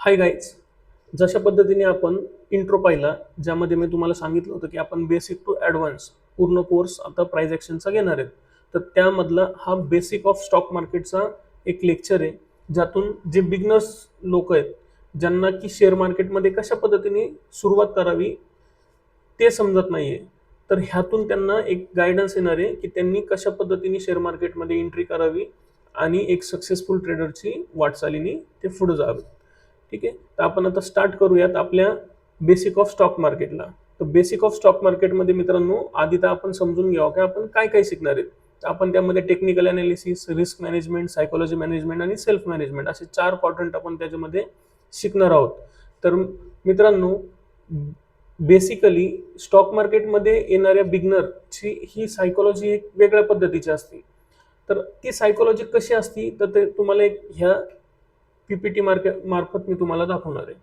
Hi guys. जशा पद्धतीने आपण इंट्रो पाहिला, ज्यामध्ये मी तुम्हाला सांगितलं होतं की आपण बेसिक टू ॲडव्हान्स पूर्ण कोर्स आता प्राइस ॲक्शनचा घेणार आहेत. तर त्यामधला हा बेसिक ऑफ स्टॉक मार्केटचा एक लेक्चर आहे, ज्यातून जे बिगनर्स लोक आहेत, ज्यांना की शेअर मार्केटमध्ये कशा पद्धतीने सुरुवात करावी ते समजत नाहीये, तर ह्यातून त्यांना एक गायडन्स येणार आहे की त्यांनी कशा पद्धतीने शेअर मार्केटमध्ये एंट्री करावी आणि एक सक्सेसफुल ट्रेडरची वाटचालीने ते पुढे जावे. ठीक आहे. तर आपण आता स्टार्ट करूयात आपल्या बेसिक ऑफ स्टॉक मार्केटला. तर बेसिक ऑफ स्टॉक मार्केटमध्ये मित्रांनो, आधी तर आपण समजून घ्यावं की आपण काय काय शिकणार आहेत. तर आपण त्यामध्ये technical analysis, risk management, psychology management आणि सेल्फ मॅनेजमेंट असे 4 क्वाड्रंट आपण त्याच्यामध्ये शिकणार आहोत. तर मित्रांनो, बेसिकली स्टॉक मार्केटमध्ये येणाऱ्या बिगनरची ही सायकोलॉजी एक वेगळ्या पद्धतीची असते. तर ती सायकोलॉजी कशी असती, तर ते तुम्हाला एक ह्या पीपीटी मार्फत मी तुम्हाला दाखवणार आहे.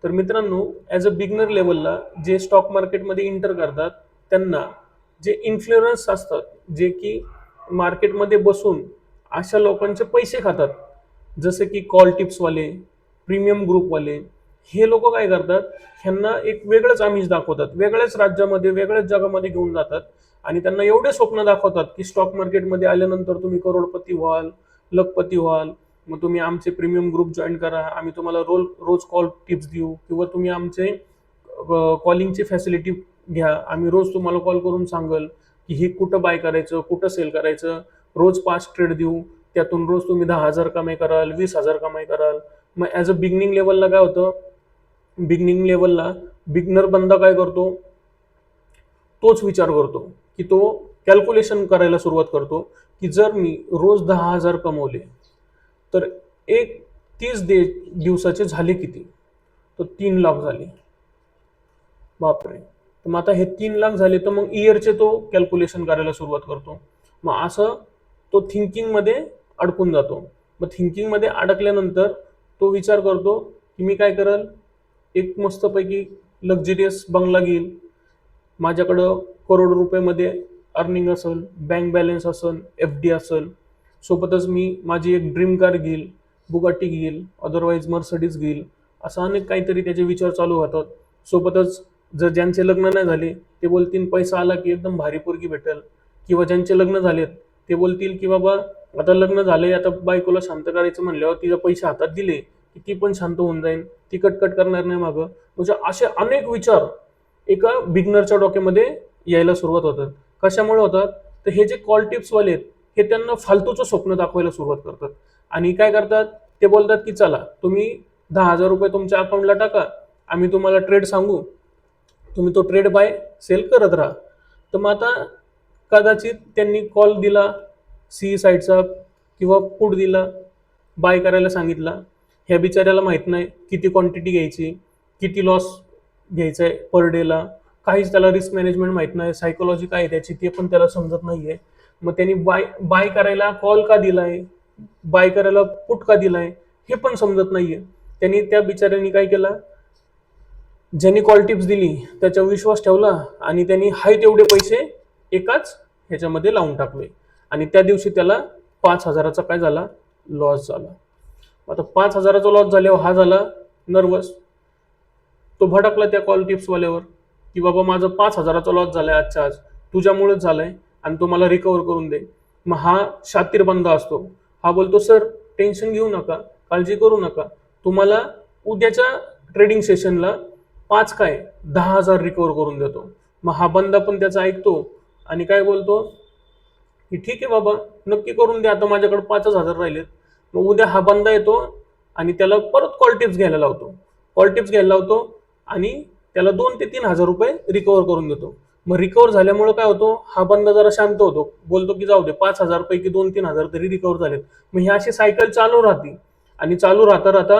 तर मित्रांनो, ॲज अ बिगनर लेवलला जे स्टॉक मार्केटमध्ये एंटर करतात, त्यांना जे इन्फ्लुएन्स असतात, जे की मार्केटमध्ये बसून अशा लोकांचे पैसे खातात, जसे की कॉल टिप्सवाले, प्रीमियम ग्रुपवाले, हे लोक काय करतात, ह्यांना एक वेगळंच आमिष दाखवतात, वेगळ्याच राज्यामध्ये, वेगळ्याच जगामध्ये घेऊन जातात आणि त्यांना एवढे स्वप्न दाखवतात की स्टॉक मार्केटमध्ये आल्यानंतर तुम्ही करोडपती व्हाल, लखपती व्हाल, मग तुम्ही आमचे प्रीमियम ग्रुप जॉईन करा, आम्ही तुम्हाला रोज कॉल टिप्स देऊ, किंवा तुम्ही आमचे कॉलिंगची फॅसिलिटी घ्या, आम्ही रोज तुम्हाला कॉल करून सांगल की हे कुठं बाय करायचं, कुठं सेल करायचं, रोज 5 ट्रेड देऊ, त्यातून रोज तुम्ही 10,000 कमाई कराल, 20,000 कमाई कराल. मग ॲज अ बिगनिंग लेवलला काय होतं, बिगनिंग लेवलला बिगनर बंदा काय करतो, तोच विचार करतो की तो कॅल्क्युलेशन करायला सुरुवात करतो की जर मी रोज 10,000 कमवले तर एक 30 दिवसाचे झाले किती, तर 3 लाख झाले. बापरे. तर मग आता हे 3 लाख झाले, तर मग इयरचे तो कॅल्क्युलेशन करायला सुरुवात करतो. मग असं तो थिंकिंगमध्ये अडकून जातो. मग थिंकिंगमध्ये अडकल्यानंतर तो विचार करतो की मी काय करल, एक मस्तपैकी लक्झरियस बंगला घेईल, माझ्याकडं करोड रुपयामध्ये अर्निंग असेल, बँक बॅलन्स असेल, एफ डी असेल, सोबतच मी माझी एक ड्रीम कार घेईल, बुगाटी घेईल, अदरवाईज मर्सडीज घेईल, असं अनेक काहीतरी त्याचे विचार चालू होतात. सोबतच जर ज्यांचे लग्न नाही झाले ते बोलतील पैसा आला की एकदम भारी पोरगी भेटेल, किंवा ज्यांचे लग्न झालेत ते बोलतील की बाबा आता लग्न झाले, आता बायकोला शांत करायचं म्हणल्यावर तिला पैसे हातात दिले की ती पण शांत होऊन जाईल, ती कटकट करणार नाही मागं. म्हणजे असे अनेक विचार एका बिगनरच्या डोक्यामध्ये यायला सुरुवात होतात. कशामुळे होतात, तर हे जे कॉल टिप्सवाले आहेत हे त्यांना फालतूचं स्वप्न दाखवायला सुरुवात करतात आणि काय करतात, ते बोलतात की चला तुम्ही 10,000 रुपये तुमच्या अकाउंटला टाका, आम्ही तुम्हाला ट्रेड सांगू, तुम्ही तो ट्रेड बाय सेल करत राहा. तर मग आता कदाचित त्यांनी कॉल दिला सी साईडचा, किंवा पुट दिला, बाय करायला सांगितला, ह्या बिचाऱ्याला माहीत नाही किती क्वांटिटी घ्यायची, किती लॉस घ्यायचा आहे पर डेला, काहीच त्याला रिस्क मॅनेजमेंट माहीत नाही, सायकोलॉजी काय आहे त्याची ते पण त्याला समजत नाही आहे. मग त्यांनी बाय करायला कॉल का दिलाय, बाय करायला पुट का दिलाय, हे पण समजत नाही आहे. त्यांनी त्या बिचाऱ्यांनी काय केलं, ज्यांनी कॉल टिप्स दिली त्याच्यावर विश्वास ठेवला आणि त्यांनी हाय तेवढे पैसे एकाच ह्याच्यामध्ये लावून टाकले आणि त्या दिवशी त्याला 5,000चा काय झाला, लॉस झाला. आता 5,000चा लॉस झाल्यावर हा झाला नर्वस, तो भडकला त्या कॉल टिप्सवाल्यावर की बाबा माझं 5,000चा लॉस झालाय आजच्या आज, तुझ्यामुळेच झालाय आणि तो मला रिकवर करून दे. मग हा शातीर बंदा असतो, हा बोलतो सर टेन्शन घेऊ नका, काळजी करू नका, तुम्हाला उद्याच्या ट्रेडिंग सेशनला 5 काय 10,000 रिकवर करून देतो. मग हा बंदा पण त्याचा ऐकतो आणि काय बोलतो की ठीक आहे बाबा, नक्की करून द्या, आता माझ्याकडे 5,000 राहिलेत. मग उद्या हा बंदा येतो आणि त्याला परत कॉल टिप्स घ्यायला लावतो, कॉल टिप्स घ्यायला लावतो आणि त्याला 2 ते 3,000 रुपये रिकवर करून देतो. मग रिकवर झाल्यामुळे काय होतो, हा बंदा जरा शांत होतो, बोलतो की जाऊ दे 5,000 पैकी 2-3,000 तरी रिकवर झालेत. मग ही अशी सायकल चालू राहते आणि चालू राहता राहता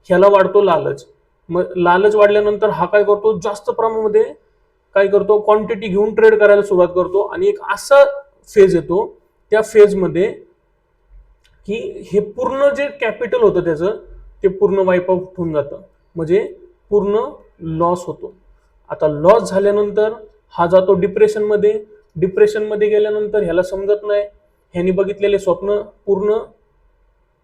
ह्याला वाढतो लालच. मग लालच वाढल्यानंतर हा काय करतो, जास्त प्रमाणामध्ये काय करतो, क्वांटिटी घेऊन ट्रेड करायला सुरुवात करतो आणि एक असा फेज येतो त्या फेजमध्ये की हे पूर्ण जे कॅपिटल होतं त्याचं ते पूर्ण वाईप आउट होऊन जातं, म्हणजे पूर्ण लॉस होतो. आता लॉस झाल्यानंतर हा जातो डिप्रेशनमध्ये, डिप्रेशनमध्ये गेल्यानंतर ह्याला समजत नाही, ह्यानी बघितलेले स्वप्न पूर्ण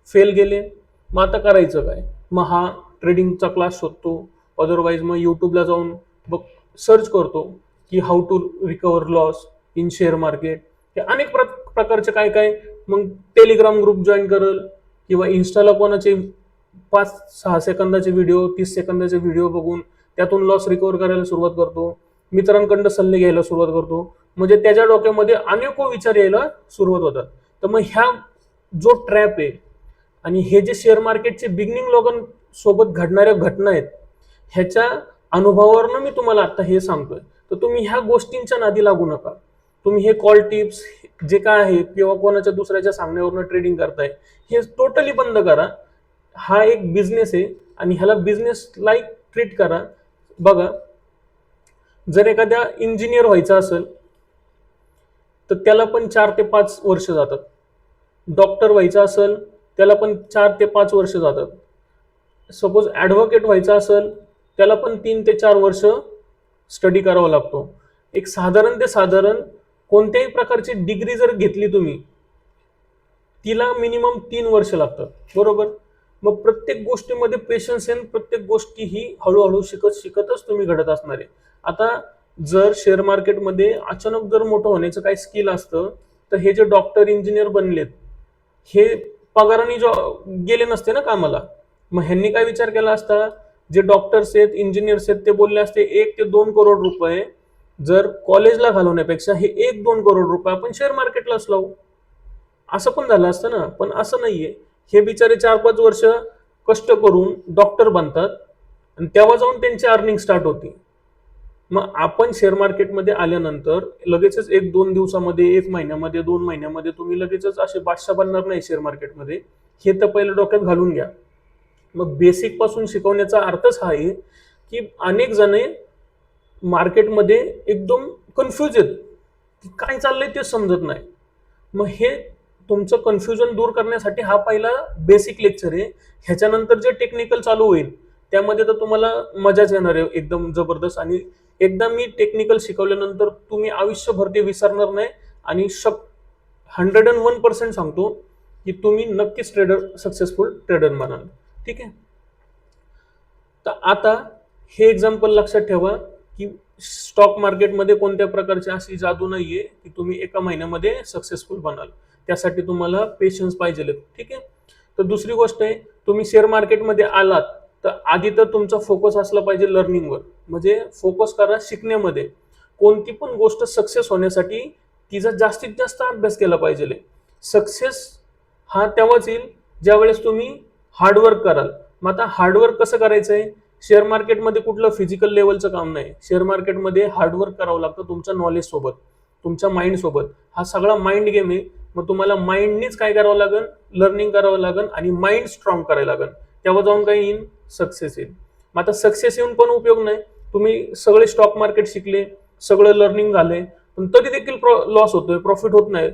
फेल गेले. मग आता करायचं काय, मग हा ट्रेडिंगचा क्लास शोधतो, अदरवाईज मग यूट्यूबला जाऊन बघ सर्च करतो की how to recover loss in share market, हे अनेक प्रकारचे काय काय, मग टेलिग्राम ग्रुप जॉईन करल किंवा इन्स्टाला कोणाचे 5-6 सेकंदाचे व्हिडिओ 30 सेकंदाचे व्हिडिओ बघून त्यातून लॉस रिकवर करायला सुरुवात करतो, मित्रांकडून सल्ले घ्यायला सुरुवात करतो, म्हणजे त्याच्या डोक्यामध्ये अनेको विचार यायला सुरुवात होतात. तर मग ह्या जो ट्रॅप आहे आणि हे जे शेअर मार्केटचे बिगिनिंग लोकांसोबत घडणाऱ्या घटना आहेत, ह्याच्या अनुभवावरनं मी तुम्हाला आता हे सांगतोय. तर तुम्ही ह्या गोष्टींच्या नादी लागू नका. तुम्ही हे कॉल टिप्स जे काय आहे किंवा कोणाच्या दुसऱ्याच्या सांगण्यावरनं ट्रेडिंग करताय हे टोटली बंद करा. हा एक बिझनेस आहे आणि ह्याला बिझनेस लाईक ट्रीट करा. बघा, जर एखाद्या इंजिनियर व्हायचं असेल तर त्याला पण 4 ते 5 वर्ष जातात. डॉक्टर व्हायचं असेल त्याला पण 4 ते 5 वर्ष जातात. सपोज ॲडव्होकेट व्हायचं असेल त्याला पण 3 ते 4 वर्ष स्टडी करावा लागतो. एक साधारण ते साधारण कोणत्याही प्रकारची डिग्री जर घेतली तुम्ही, तिला मिनिमम 3 वर्ष लागतात, बरोबर. मग प्रत्येक गोष्टीमध्ये पेशन्स आहे, प्रत्येक गोष्टी ही हळूहळू शिकतच तुम्ही घडत असणार आहे. आता जर शेअर मार्केटमध्ये अचानक जर मोठं होण्याचं काही स्किल असतं तर हे जे डॉक्टर इंजिनियर बनलेत हे पगाराने गेले नसते ना कामाला. मग ह्यांनी काय विचार केला असता, जे डॉक्टर्स आहेत इंजिनियर्स आहेत ते बोलले असते 1 ते 2 करोड रुपये जर कॉलेजला घालवण्यापेक्षा हे 1-2 करोड रुपये आपण शेअर मार्केटलाच लावू, असं पण झालं असतं ना. पण असं नाहीये. हे बिचारे 4-5 वर्ष कष्ट करून डॉक्टर बनतात आणि तेव्हा जाऊन त्यांची अर्निंग स्टार्ट होती. मग आपण शेअर मार्केटमध्ये आल्यानंतर लगेचच 1-2 दिवसामध्ये, 1 महिन्यामध्ये, 2 महिन्यामध्ये तुम्ही लगेचच असे बादशाह बनणार नाही शेअर मार्केटमध्ये. हे तर पहिलं डोक्यात घालून घ्या. मग बेसिक पासून शिकवण्याचा अर्थच हा आहे की अनेक जण मार्केटमध्ये एकदम कन्फ्यूज आहेत की काय चाललंय ते समजत नाही. मग हे तुमचं कन्फ्युजन दूर करण्यासाठी हा पहिला बेसिक लेक्चर आहे. ह्याच्यानंतर जे टेक्निकल चालू होईल त्यामध्ये तर तुम्हाला मजाच येणार आहे एकदम जबरदस्त. आणि एकदा मी टेक्निकल शिकवल्यानंतर तुम्ही आयुष्यभर ते विसरणार नाही आणि 101% सांगतो की तुम्ही नक्कीच सक्सेसफुल ट्रेडर बनाल. ठीक आहे. तर आता हे एक्झाम्पल लक्षात ठेवा की स्टॉक मार्केटमध्ये कोणत्या प्रकारची अशी जादू नाहीये की तुम्ही एका महिन्यामध्ये सक्सेसफुल बनाल. त्यासाठी तुम्हाला पेशन्स पाहिजे. ठीक आहे. तर दुसरी गोष्ट आहे, तुम्ही शेअर मार्केटमध्ये आलात तर आधी तर तुमचा फोकस असला पाहिजे लर्निंगवर. म्हणजे फोकस करा शिकण्यामध्ये. कोणती पण गोष्ट सक्सेस होण्यासाठी तिचा जास्तीत जास्त अभ्यास केला पाहिजे. सक्सेस हा तेव्हाच येईल ज्यावेळेस तुम्ही हार्डवर्क कराल. मग आता हार्डवर्क कसं करायचंय, शेअर मार्केटमध्ये कुठलं फिजिकल लेवलचं काम नाही. शेअर मार्केटमध्ये हार्डवर्क करावं लागतं तुमच्या नॉलेज सोबत, तुमच्या माइंड सोबत. हा सगळा माइंड गेम आहे. मग तुम्हाला माइंडनीच काय करावं लागेल, लर्निंग करावं लागेल आणि माइंड स्ट्रॉंग करायला लागेल. तेव्हा जाऊन काय येईल, सक्सेस येईल. मग आता सक्सेस येऊन पण उपयोग नाही. तुम्ही सगळे स्टॉक मार्केट शिकले, सगळं लर्निंग झाले, पण तरी देखील लॉस होतोय, प्रॉफिट होत नाही.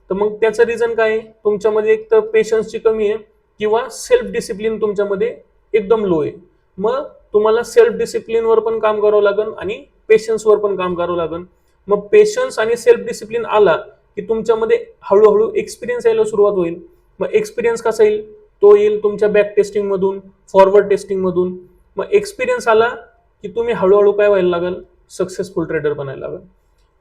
तर मग त्याचं रिझन काय आहे, तुमच्यामध्ये एक तर पेशन्सची कमी आहे किंवा सेल्फ डिसिप्लिन तुमच्यामध्ये एकदम लो आहे. मग तुम्हाला सेल्फ डिसिप्लिनवर पण काम करावं लागेल आणि पेशन्सवर पण काम करावं लागेल. मग पेशन्स आणि सेल्फ डिसिप्लिन आला की तुमच्यामध्ये हळूहळू एक्सपिरियन्स यायला सुरुवात होईल. मग एक्सपिरियन्स कसा येईल, तो येईल तुमच्या बॅक टेस्टिंग मधून, फॉरवर्ड टेस्टिंग मधून. मग एक्सपिरियन्स आला की तुम्ही हळूहळू काय व्हायला लागेल, सक्सेसफुल ट्रेडर बनायला लागेल.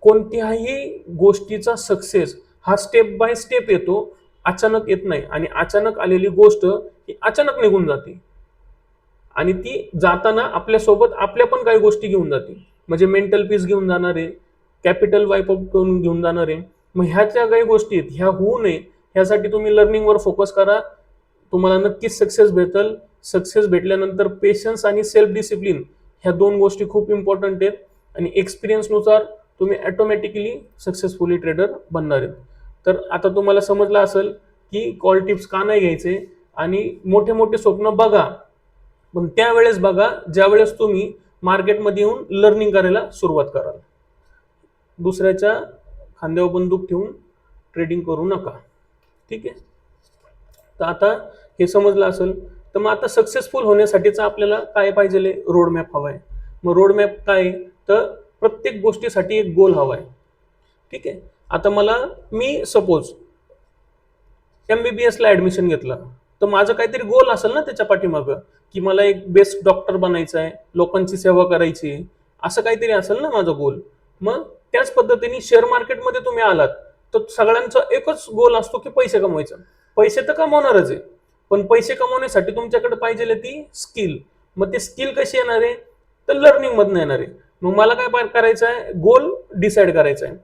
कोणत्याही गोष्टीचा सक्सेस हा स्टेप बाय स्टेप येतो, अचानक येत नाही. आणि अचानक आलेली गोष्ट ही अचानक निघून जाते आणि ती जाताना आपल्यासोबत आपल्या पण काही गोष्टी घेऊन जाते. म्हणजे मेंटल पीस घेऊन जाणार आहे, कॅपिटल वाईप आउट करून घेऊन जाणार आहे. मग ह्याच्या काही गोष्टी आहेत, ह्या होऊ नये ह्यासाठी तुम्ही लर्निंगवर फोकस करा. तुम्हाला नक्कीच सक्सेस भेटेल. सक्सेस भेटल्यानंतर पेशन्स आणि सेल्फ डिसिप्लिन ह्या 2 गोष्टी खूप इम्पॉर्टंट आहेत. आणि एक्सपिरियन्सनुसार तुम्ही ऑटोमॅटिकली सक्सेसफुली ट्रेडर बनणार आहेत. तर आता तुम्हाला समजलं असेल की कॉल टिप्स का नाही घ्यायचे आणि मोठे मोठे स्वप्न बघा, पण त्यावेळेस बघा ज्यावेळेस तुम्ही मार्केटमध्ये येऊन लर्निंग करायला सुरुवात कराल. दुसऱ्याच्या खांद्यावर बंदूक ठेवून ट्रेडिंग करू नका. ठीक आहे. तर आता हे समजलं असेल. तर मग आता सक्सेसफुल होण्यासाठीचा आपल्याला काय पाहिजे, रोड मॅप हवा आहे. मग रोड मॅप काय, तर प्रत्येक गोष्टीसाठी एक गोल हवा आहे. ठीक आहे. आता मी सपोज MBBS ला ऍडमिशन घेतलं, तर माझं काहीतरी गोल असेल ना त्याच्या पाठीमागं, की मला एक बेस्ट डॉक्टर बनायचं आहे, लोकांची सेवा करायची, असं काहीतरी असेल ना माझं गोल. मग त्याच पद्धतीने शेअर मार्केटमध्ये तुम्ही आलात तर सगळ्यांचा एकच गोल असतो की पैसे कमवायचा. पैसे तर कमवणारच आहे, पण पैसे कमवण्यासाठी तुमच्याकडे पाहिजे ती स्किल. मग ते स्किल कशी येणार आहे, तर लर्निंग मधनं येणार आहे. मग मला काय करायचं आहे, गोल डिसाईड करायचा आहे.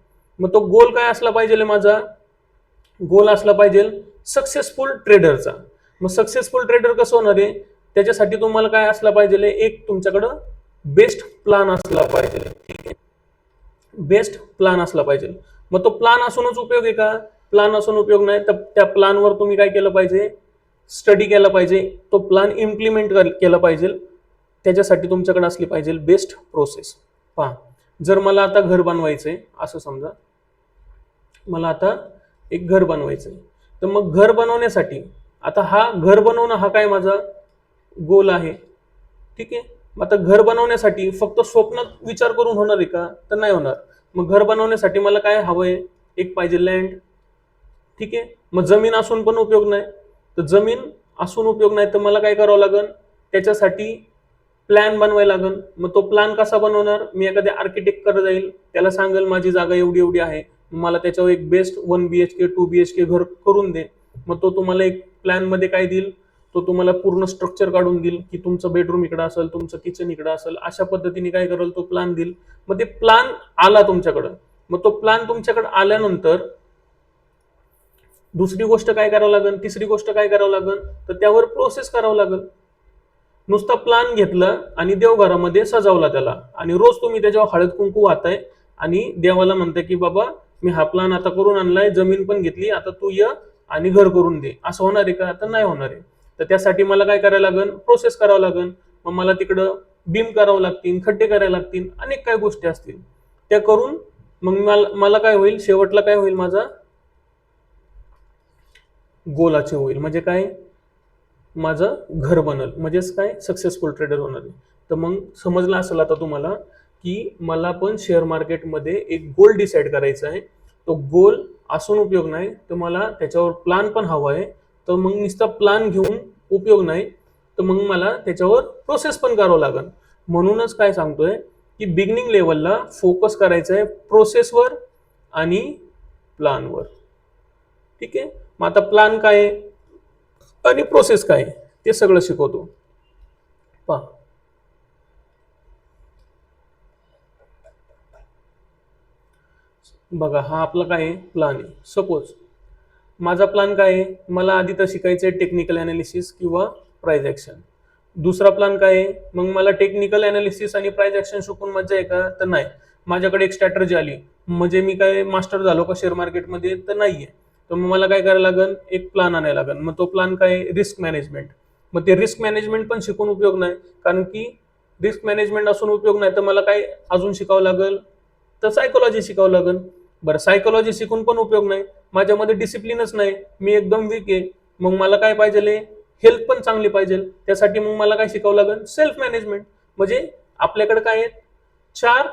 मग तो गोल काय असला पाहिजे, माझा गोल असला पाहिजे सक्सेसफुल ट्रेडरचा. मग सक्सेसफुल ट्रेडर कसं होणार आहे, त्याच्यासाठी तुम्हाला काय असला पाहिजे, एक तुमच्याकडं बेस्ट प्लान असला पाहिजे. ठीक आहे, बेस्ट प्लान असला पाहिजे. मग तो प्लान असूनच उपयोग आहे का, प्लान असून उपयोग नाही. तर त्या प्लानवर तुम्ही काय केलं पाहिजे, स्टडी केला पाहिजे, तो प्लान इम्प्लिमेंट केला पाहिजे. त्याच्यासाठी तुमच्याकडे असली पाहिजे बेस्ट प्रोसेस. पहा, जर मला आता घर बनवायचंय असं समजा, मला आता एक घर बनवायचंय, तर मग घर बनवण्यासाठी आता हा घर बनवणं हा काय माझा गोल आहे. ठीक आहे, मग आता घर बनवण्यासाठी फक्त स्वप्नात विचार करून होणार आहे का, तर नाही होणार. मग घर बनवण्यासाठी मला काय हवंय, एक पाहिजे लँड. ठीक आहे, मग जमीन असून पण उपयोग नाही. तर जमीन असून उपयोग नाही, तर मला काय करावं लागेल, त्याच्यासाठी प्लॅन बनवायला लागेल. मग तो प्लॅन कसा बनवणार, मी एखाद्या आर्किटेक्टकडे जाईल, त्याला सांगेल माझी जागा एवढी एवढी आहे, मला त्याच्यावर एक बेस्ट 1 BHK 2 BHK घर करून दे. मग तो तुम्हाला एक प्लॅन मध्ये काय देईल, तो तुम्हाला पूर्ण स्ट्रक्चर काढून देईल की तुमचं बेडरूम इकडं असेल, तुमचं किचन इकडं असेल, अशा पद्धतीने काय करेल तो प्लॅन देईल. मग ते प्लॅन आला तुमच्याकडं, मग तो प्लॅन तुमच्याकडे आल्यानंतर दुसरी गोष्ट काय करावं लागेल, तिसरी गोष्ट काय करावं लागेल, तर त्यावर प्रोसेस करावं लागेल. नुसता प्लॅन घेतला आणि देवघरामध्ये सजावला त्याला, आणि रोज तुम्ही त्याच्यावर हळद कुंकू वाहताय आणि देवाला म्हणताय की बाबा मी हा प्लॅन आता करून आणलाय, जमीन पण घेतली, आता तू ये आणि घर करून दे, असं होणार आहे का, तर नाही होणार आहे. तर त्यासाठी मला काय करायला लागेल, प्रोसेस करावं लागेल. मग मला तिकडं बीम करावं लागतील, खड्डे करायला लागतील, अनेक काय गोष्टी असतील त्या करून मग मला काय होईल, शेवटला काय होईल, माझा गोल अचीव होईल. म्हणजे काय, माझं घर बनल, म्हणजेच काय सक्सेसफुल ट्रेडर होणार आहे. तर मग समजलं असेल आता तुम्हाला की मला पण शेअर मार्केटमध्ये एक गोल डिसाईड करायचा आहे. तो गोल असून उपयोग नाही, तर मला त्याच्यावर प्लान पण हवा आहे. तर मग नुसता प्लान घेऊन उपयोग नाही, तर मग मला त्याच्यावर प्रोसेस पण करावं लागेल. म्हणूनच काय सांगतोय की बिगिनिंग लेवलला फोकस करायचं आहे प्रोसेसवर आणि प्लानवर. ठीक आहे, मग आता प्लान काय आहे आणि प्रोसेस काय ते सगळं शिकवतो. पहा, बघा हा आपला काय आहे, प्लान आहे. सपोज माझा प्लान काय आहे, मला आधी तर शिकायचं आहे टेक्निकल अनालिसिस किंवा प्राइस ऍक्शन. दुसरा प्लान काय आहे, मग मला टेक्निकल अनालिसिस आणि प्राइस ऍक्शन शिकून मजा आहे का, तर नाही. माझ्याकडे एक स्ट्रॅटर्जी आली म्हणजे मी काय मास्टर झालो का शेअर मार्केटमध्ये, तर नाहीये. तर मग मला काय करायला लागेल, एक प्लान आणायला लागेल. मग तो प्लान काय, रिस्क मॅनेजमेंट. मग ते रिस्क मॅनेजमेंट पण शिकून उपयोग नाही, कारण की रिस्क मॅनेजमेंट असून उपयोग नाही, तर मला काय अजून शिकावं लागेल, तर सायकोलॉजी शिकावं लागेल. बरं, सायकोलॉजी शिकून पण उपयोग नाही, माझ्यामध्ये डिसिप्लिनच नाही, मी एकदम वीक आहे. मग मला काय पाहिजे, हेल्थ पण चांगली पाहिजे. त्यासाठी मग मला काय शिकावं लागेल, सेल्फ मॅनेजमेंट. म्हणजे आपल्याकडे काय आहेत, चार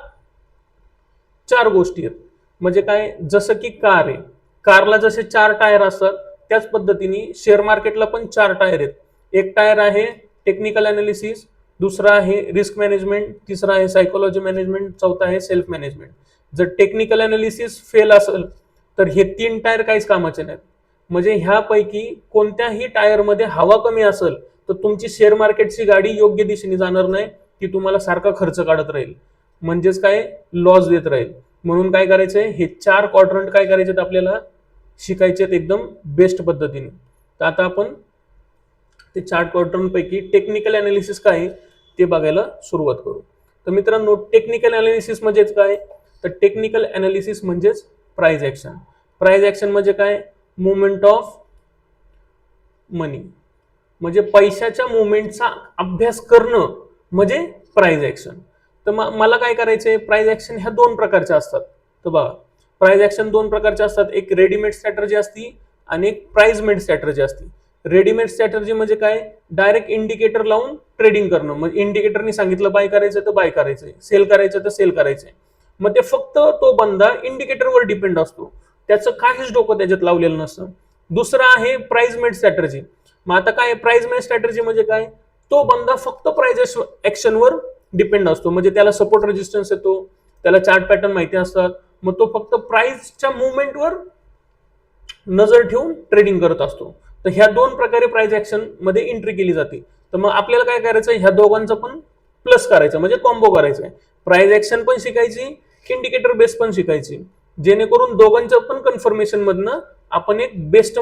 चार गोष्टी आहेत. म्हणजे काय, जसं की कार आहे, कारला जसे 4 टायर असतात, त्याच पद्धतीने शेअर मार्केटला पण 4 टायर आहेत. एक टायर आहे टेक्निकल अनालिसिस, दुसरा आहे रिस्क मॅनेजमेंट, तिसरा आहे सायकोलॉजी मॅनेजमेंट, चौथा आहे सेल्फ मॅनेजमेंट. जर टेक्निकल अनालिसिस फेल असेल तर हे 3 टायर काहीच कामाचे नाहीत. म्हणजे ह्यापैकी कोणत्याही टायरमध्ये हवा कमी असेल तर तुमची शेअर मार्केटची गाडी योग्य दिशेने जाणार नाही, ती तुम्हाला सारखा खर्च काढत राहील, म्हणजेच काय, लॉस देत राहील. म्हणून काय करायचंय, हे 4 क्वाड्रंट काय करायचे आपल्याला शिकायचे एकदम बेस्ट पद्धतीने. तर आता आपण ते 4 क्वाड्रंट पैकी टेक्निकल अनालिसिस काय ते बघायला सुरुवात करू. तर मित्रांनो, टेक्निकल अनालिसिस म्हणजेच काय, तर टेक्निकल अनालिसिस म्हणजेच प्राइस ऍक्शन. प्राइस ऍक्शन म्हणजे काय, मुवमेंट ऑफ मनी, म्हणजे पैशाच्या मुवमेंटचा अभ्यास करणं म्हणजे प्राइस ऍक्शन. तर मला काय करायचंय, प्राइस ऍक्शन ह्या 2 प्रकारच्या असतात. तर बघा, प्राइस ऍक्शन 2 प्रकारच्या असतात, एक रेडीमेड स्ट्रॅटर्जी असती आणि एक प्राइस मेड स्ट्रॅटर्जी असते. रेडीमेड स्ट्रॅटर्जी म्हणजे काय, डायरेक्ट इंडिकेटर लावून ट्रेडिंग करणं. म्हणजे इंडिकेटरनी सांगितलं बाय करायचं तर बाय करायचंय, सेल करायचं तर सेल करायचंय. मग ते फक्त तो बंदा इंडिकेटरवर डिपेंड असतो, त्याचं काहीच डोकं त्याच्यात लावलेलं नसतं. दुसरं आहे प्राइस मेड स्ट्रॅटर्जी, मग आता काय प्राइस मॅच स्ट्रॅटेजी म्हणजे काय, तो बंदा फक्त प्राइस ऍक्शनवर डिपेंड असतो, म्हणजे त्याला सपोर्ट रेजिस्टन्स येतो, त्याला चार्ट पॅटर्न माहिती असतात, मग तो फक्त प्राइसच्या मुवमेंटवर नजर ठेवून ट्रेडिंग करत असतो. तर ह्या दोन प्रकारे प्राइस ऍक्शन मध्ये एंट्री केली जाते. तर मग आपल्याला काय करायचं, ह्या दोघांचं पण प्लस करायचं, म्हणजे कॉम्बो करायचं आहे. प्राइस ऍक्शन पण शिकायची, इंडिकेटर बेस पण शिकायची, जेणेकरून दोघांच्या पण कन्फर्मेशन मधनं आपण एक बेस्ट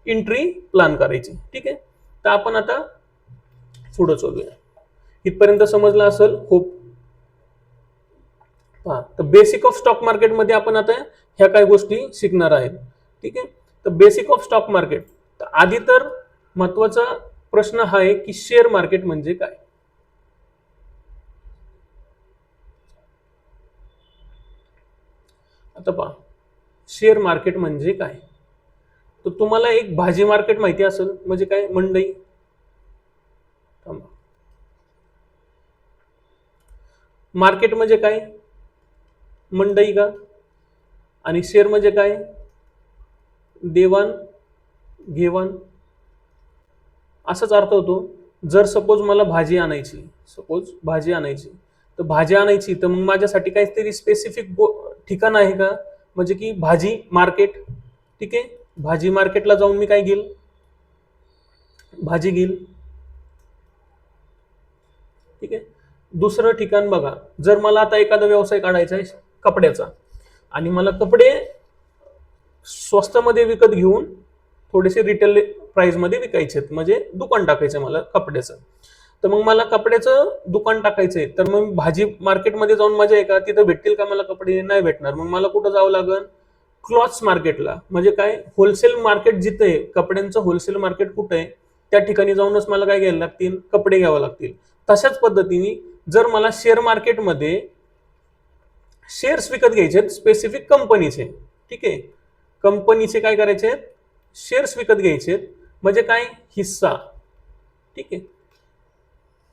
एंट्री प्लॅन करायची. ठीक आहे, तर आपण आता पुढे चालूया. इथपर्यंत समजलं असेल होप. हा, तर बेसिक ऑफ स्टॉक मार्केटमध्ये आपण आता ह्या काही गोष्टी शिकणार आहेत. ठीक आहे, तर बेसिक ऑफ स्टॉक मार्केट. तर आधी तर महत्वाचा प्रश्न हा आहे की शेअर मार्केट म्हणजे काय. आता पहा, शेअर मार्केट म्हणजे काय. तर तुम्हाला एक भाजी मार्केट माहिती असेल, म्हणजे काय, मंडई. मार्केट म्हणजे काय, मंडई का. आणि शेअर म्हणजे काय, देवाण घेवाण, असाच अर्थ होतो. जर सपोज मला भाजी आणायची, तर भाजी आणायची, तर मग माझ्यासाठी काहीतरी स्पेसिफिक ठिकाण आहे का, म्हणजे की भाजी मार्केट. ठीक आहे, भाजी मार्केटला जाऊन मी काय घेईल, भाजी घेईल. ठीक आहे, दुसरं ठिकाण बघा, जर मला आता एखादा व्यवसाय काढायचा आहे कपड्याचा, आणि मला कपडे स्वस्तामध्ये विकत घेऊन थोडेसे रिटेल प्राइस मध्ये विकायचे आहेत, म्हणजे दुकान टाकायचं मला कपड्याचं. तर मग मला कपड्याचं दुकान टाकायचंय, तर मग भाजी मार्केटमध्ये जाऊन मजा आहे का, तिथं भेटतील का मला कपडे, नाही भेटणार. मग मला कुठं जावं लागेल, क्लॉथ्स मार्केटला, म्हणजे काय, होलसेल मार्केट जिथे आहे, कपड्यांचं होलसेल मार्केट कुठं आहे, त्या ठिकाणी जाऊनच मला काय घ्यायला लागतील, कपडे घ्यावे लागतील. तशाच पद्धतीने जर मला शेअर मार्केटमध्ये शेअर्स विकत घ्यायचे आहेत स्पेसिफिक कंपनीचे, ठीक आहे, कंपनीचे काय करायचे आहेत, शेअर्स विकत घ्यायचे आहेत, म्हणजे काय, हिस्सा. ठीक आहे,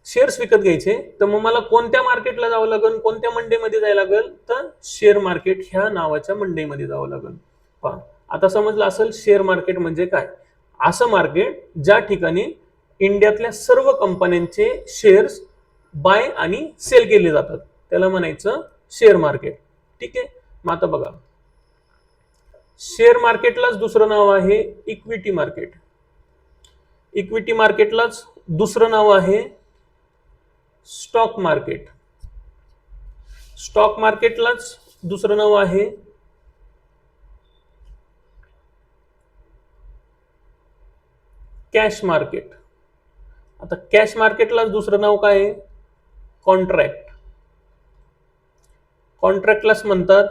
शेअर्स विकत घ्यायचे, तर मग मला कोणत्या मार्केटला जावं लागेल, कोणत्या मंडईमध्ये जायला लागेल, तर शेअर मार्केट ह्या नावाच्या मंडईमध्ये जावं लागेल. पहा, आता समजलं असेल शेअर मार्केट म्हणजे काय. असं मार्केट ज्या ठिकाणी इंडियातल्या सर्व कंपन्यांचे शेअर्स बाय आणि सेल केले जातात, त्याला म्हणायचं शेअर मार्केट. ठीक आहे, मग आता बघा, शेअर मार्केटलाच दुसरं नाव आहे इक्विटी मार्केट. इक्विटी मार्केटलाच दुसरं नाव आहे स्टॉक मार्केट. स्टॉक मार्केटलाच दुसरं नाव आहे कॅश मार्केट. आता कॅश मार्केटलाच दुसरं नाव काय आहे, कॉन्ट्रॅक्ट. कॉन्ट्रॅक्टलाच म्हणतात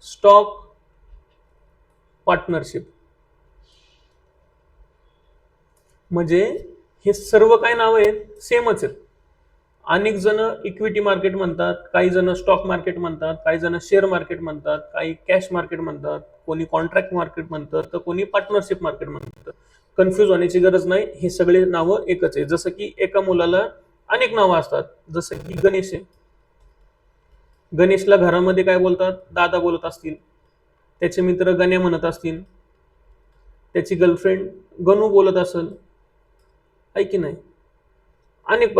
स्टॉक पार्टनरशिप. म्हणजे हे सर्व काय नाव आहेत, सेमच आहेत. अनेक जण इक्विटी मार्केट म्हणतात, काही जण स्टॉक मार्केट म्हणतात, काही जण शेअर मार्केट म्हणतात, काही कॅश मार्केट म्हणतात, कोणी कॉन्ट्रॅक्ट मार्केट म्हणतात, तर कोणी पार्टनरशिप मार्केट म्हणतात. कन्फ्युज होण्याची गरज नाही, हे सगळे नावं एकच आहे. जसं की एका मुलाला अनेक नावं असतात, जसं की गणेश आहे, गणेशला घरामध्ये काय बोलतात, दादा बोलत असतील, त्याचे मित्र गण्या म्हणत असतील, त्याची गर्लफ्रेंड गणू बोलत असेल, आहे की नाही. अनेक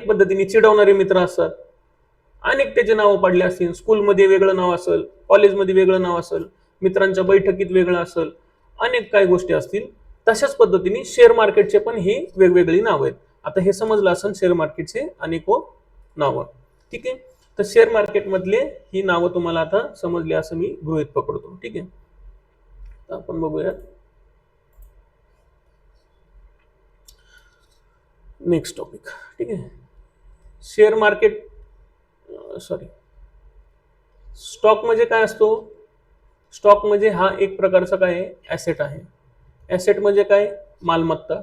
पद्धतीने चिडवणारे मित्र असतात, अनेक त्याचे नावं पडले असतील. स्कूलमध्ये वेगळं नाव असेल, कॉलेजमध्ये वेगळं नाव असेल, मित्रांच्या बैठकीत वेगळं असेल, अनेक काही गोष्टी असतील. तशाच पद्धतीने शेअर मार्केटचे पण ही वेगवेगळी नावं आहेत. आता हे समजलं असेल शेअर मार्केटचे अनेको नावं. ठीक आहे, तर शेअर मार्केट मधले ही नावं तुम्हाला आता समजली असं मी गृहीत पकडतो. ठीक आहे, तर आपण बघूया नेक्स्ट टॉपिक. ठीक आहे, शेअर मार्केट, सॉरी, स्टॉक म्हणजे काय असतो, स्टॉक म्हणजे हा एक प्रकारचा काय ऍसेट आहे. ऍसेट म्हणजे काय, मालमत्ता.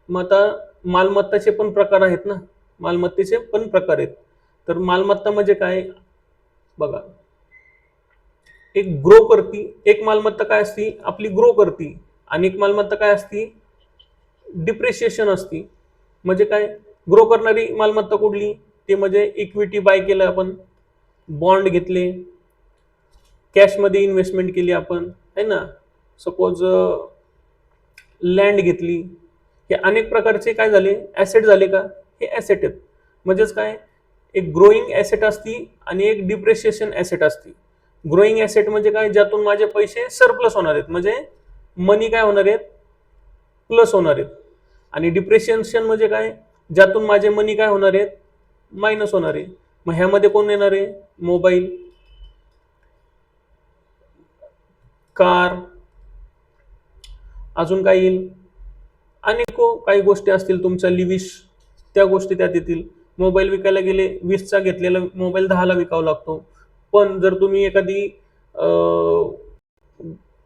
मग आता मालमत्ताचे पण प्रकार आहेत ना, मालमत्तेचे पण प्रकार आहेत. तर मालमत्ता म्हणजे काय बघा, एक ग्रो करती, एक मालमत्ता काय असती, आपली ग्रो करती, आणि एक मालमत्ता काय असती, डिप्रिशिएशन असती. म्हणजे काय, ग्रो करणारी मालमत्ता कुठली, ते म्हणजे इक्विटी बाय केलं आपण, बॉन्ड घेतले, कॅशमध्ये इन्व्हेस्टमेंट केली आपण, है ना. सपोज लँड घेतली, हे अनेक प्रकारचे काय झाले, ॲसेट झाले का, हे ॲसेट आहेत. म्हणजेच काय, एक ग्रोईंग ॲसेट असती आणि एक डिप्रिशिएशन ॲसेट असती. ग्रोईंग ॲसेट म्हणजे काय, ज्यातून माझे पैसे सरप्लस होणार आहेत, म्हणजे मनी काय होणार आहेत, प्लस होणार आहेत. आणि डिप्रिशिएशन म्हणजे काय, ज्यातून माझे मनी काय होणार आहेत, मायनस होणार आहे. मग ह्यामध्ये कोण येणार आहे, मोबाईल, कार, अजून काय येईल, अनेक काही गोष्टी असतील तुमच्या लिव्हिश, त्या गोष्टी त्यात येतील. मोबाईल विकायला गेले, 20चा घेतलेला मोबाईल 10ला विकावा लागतो. पण जर तुम्ही एखादी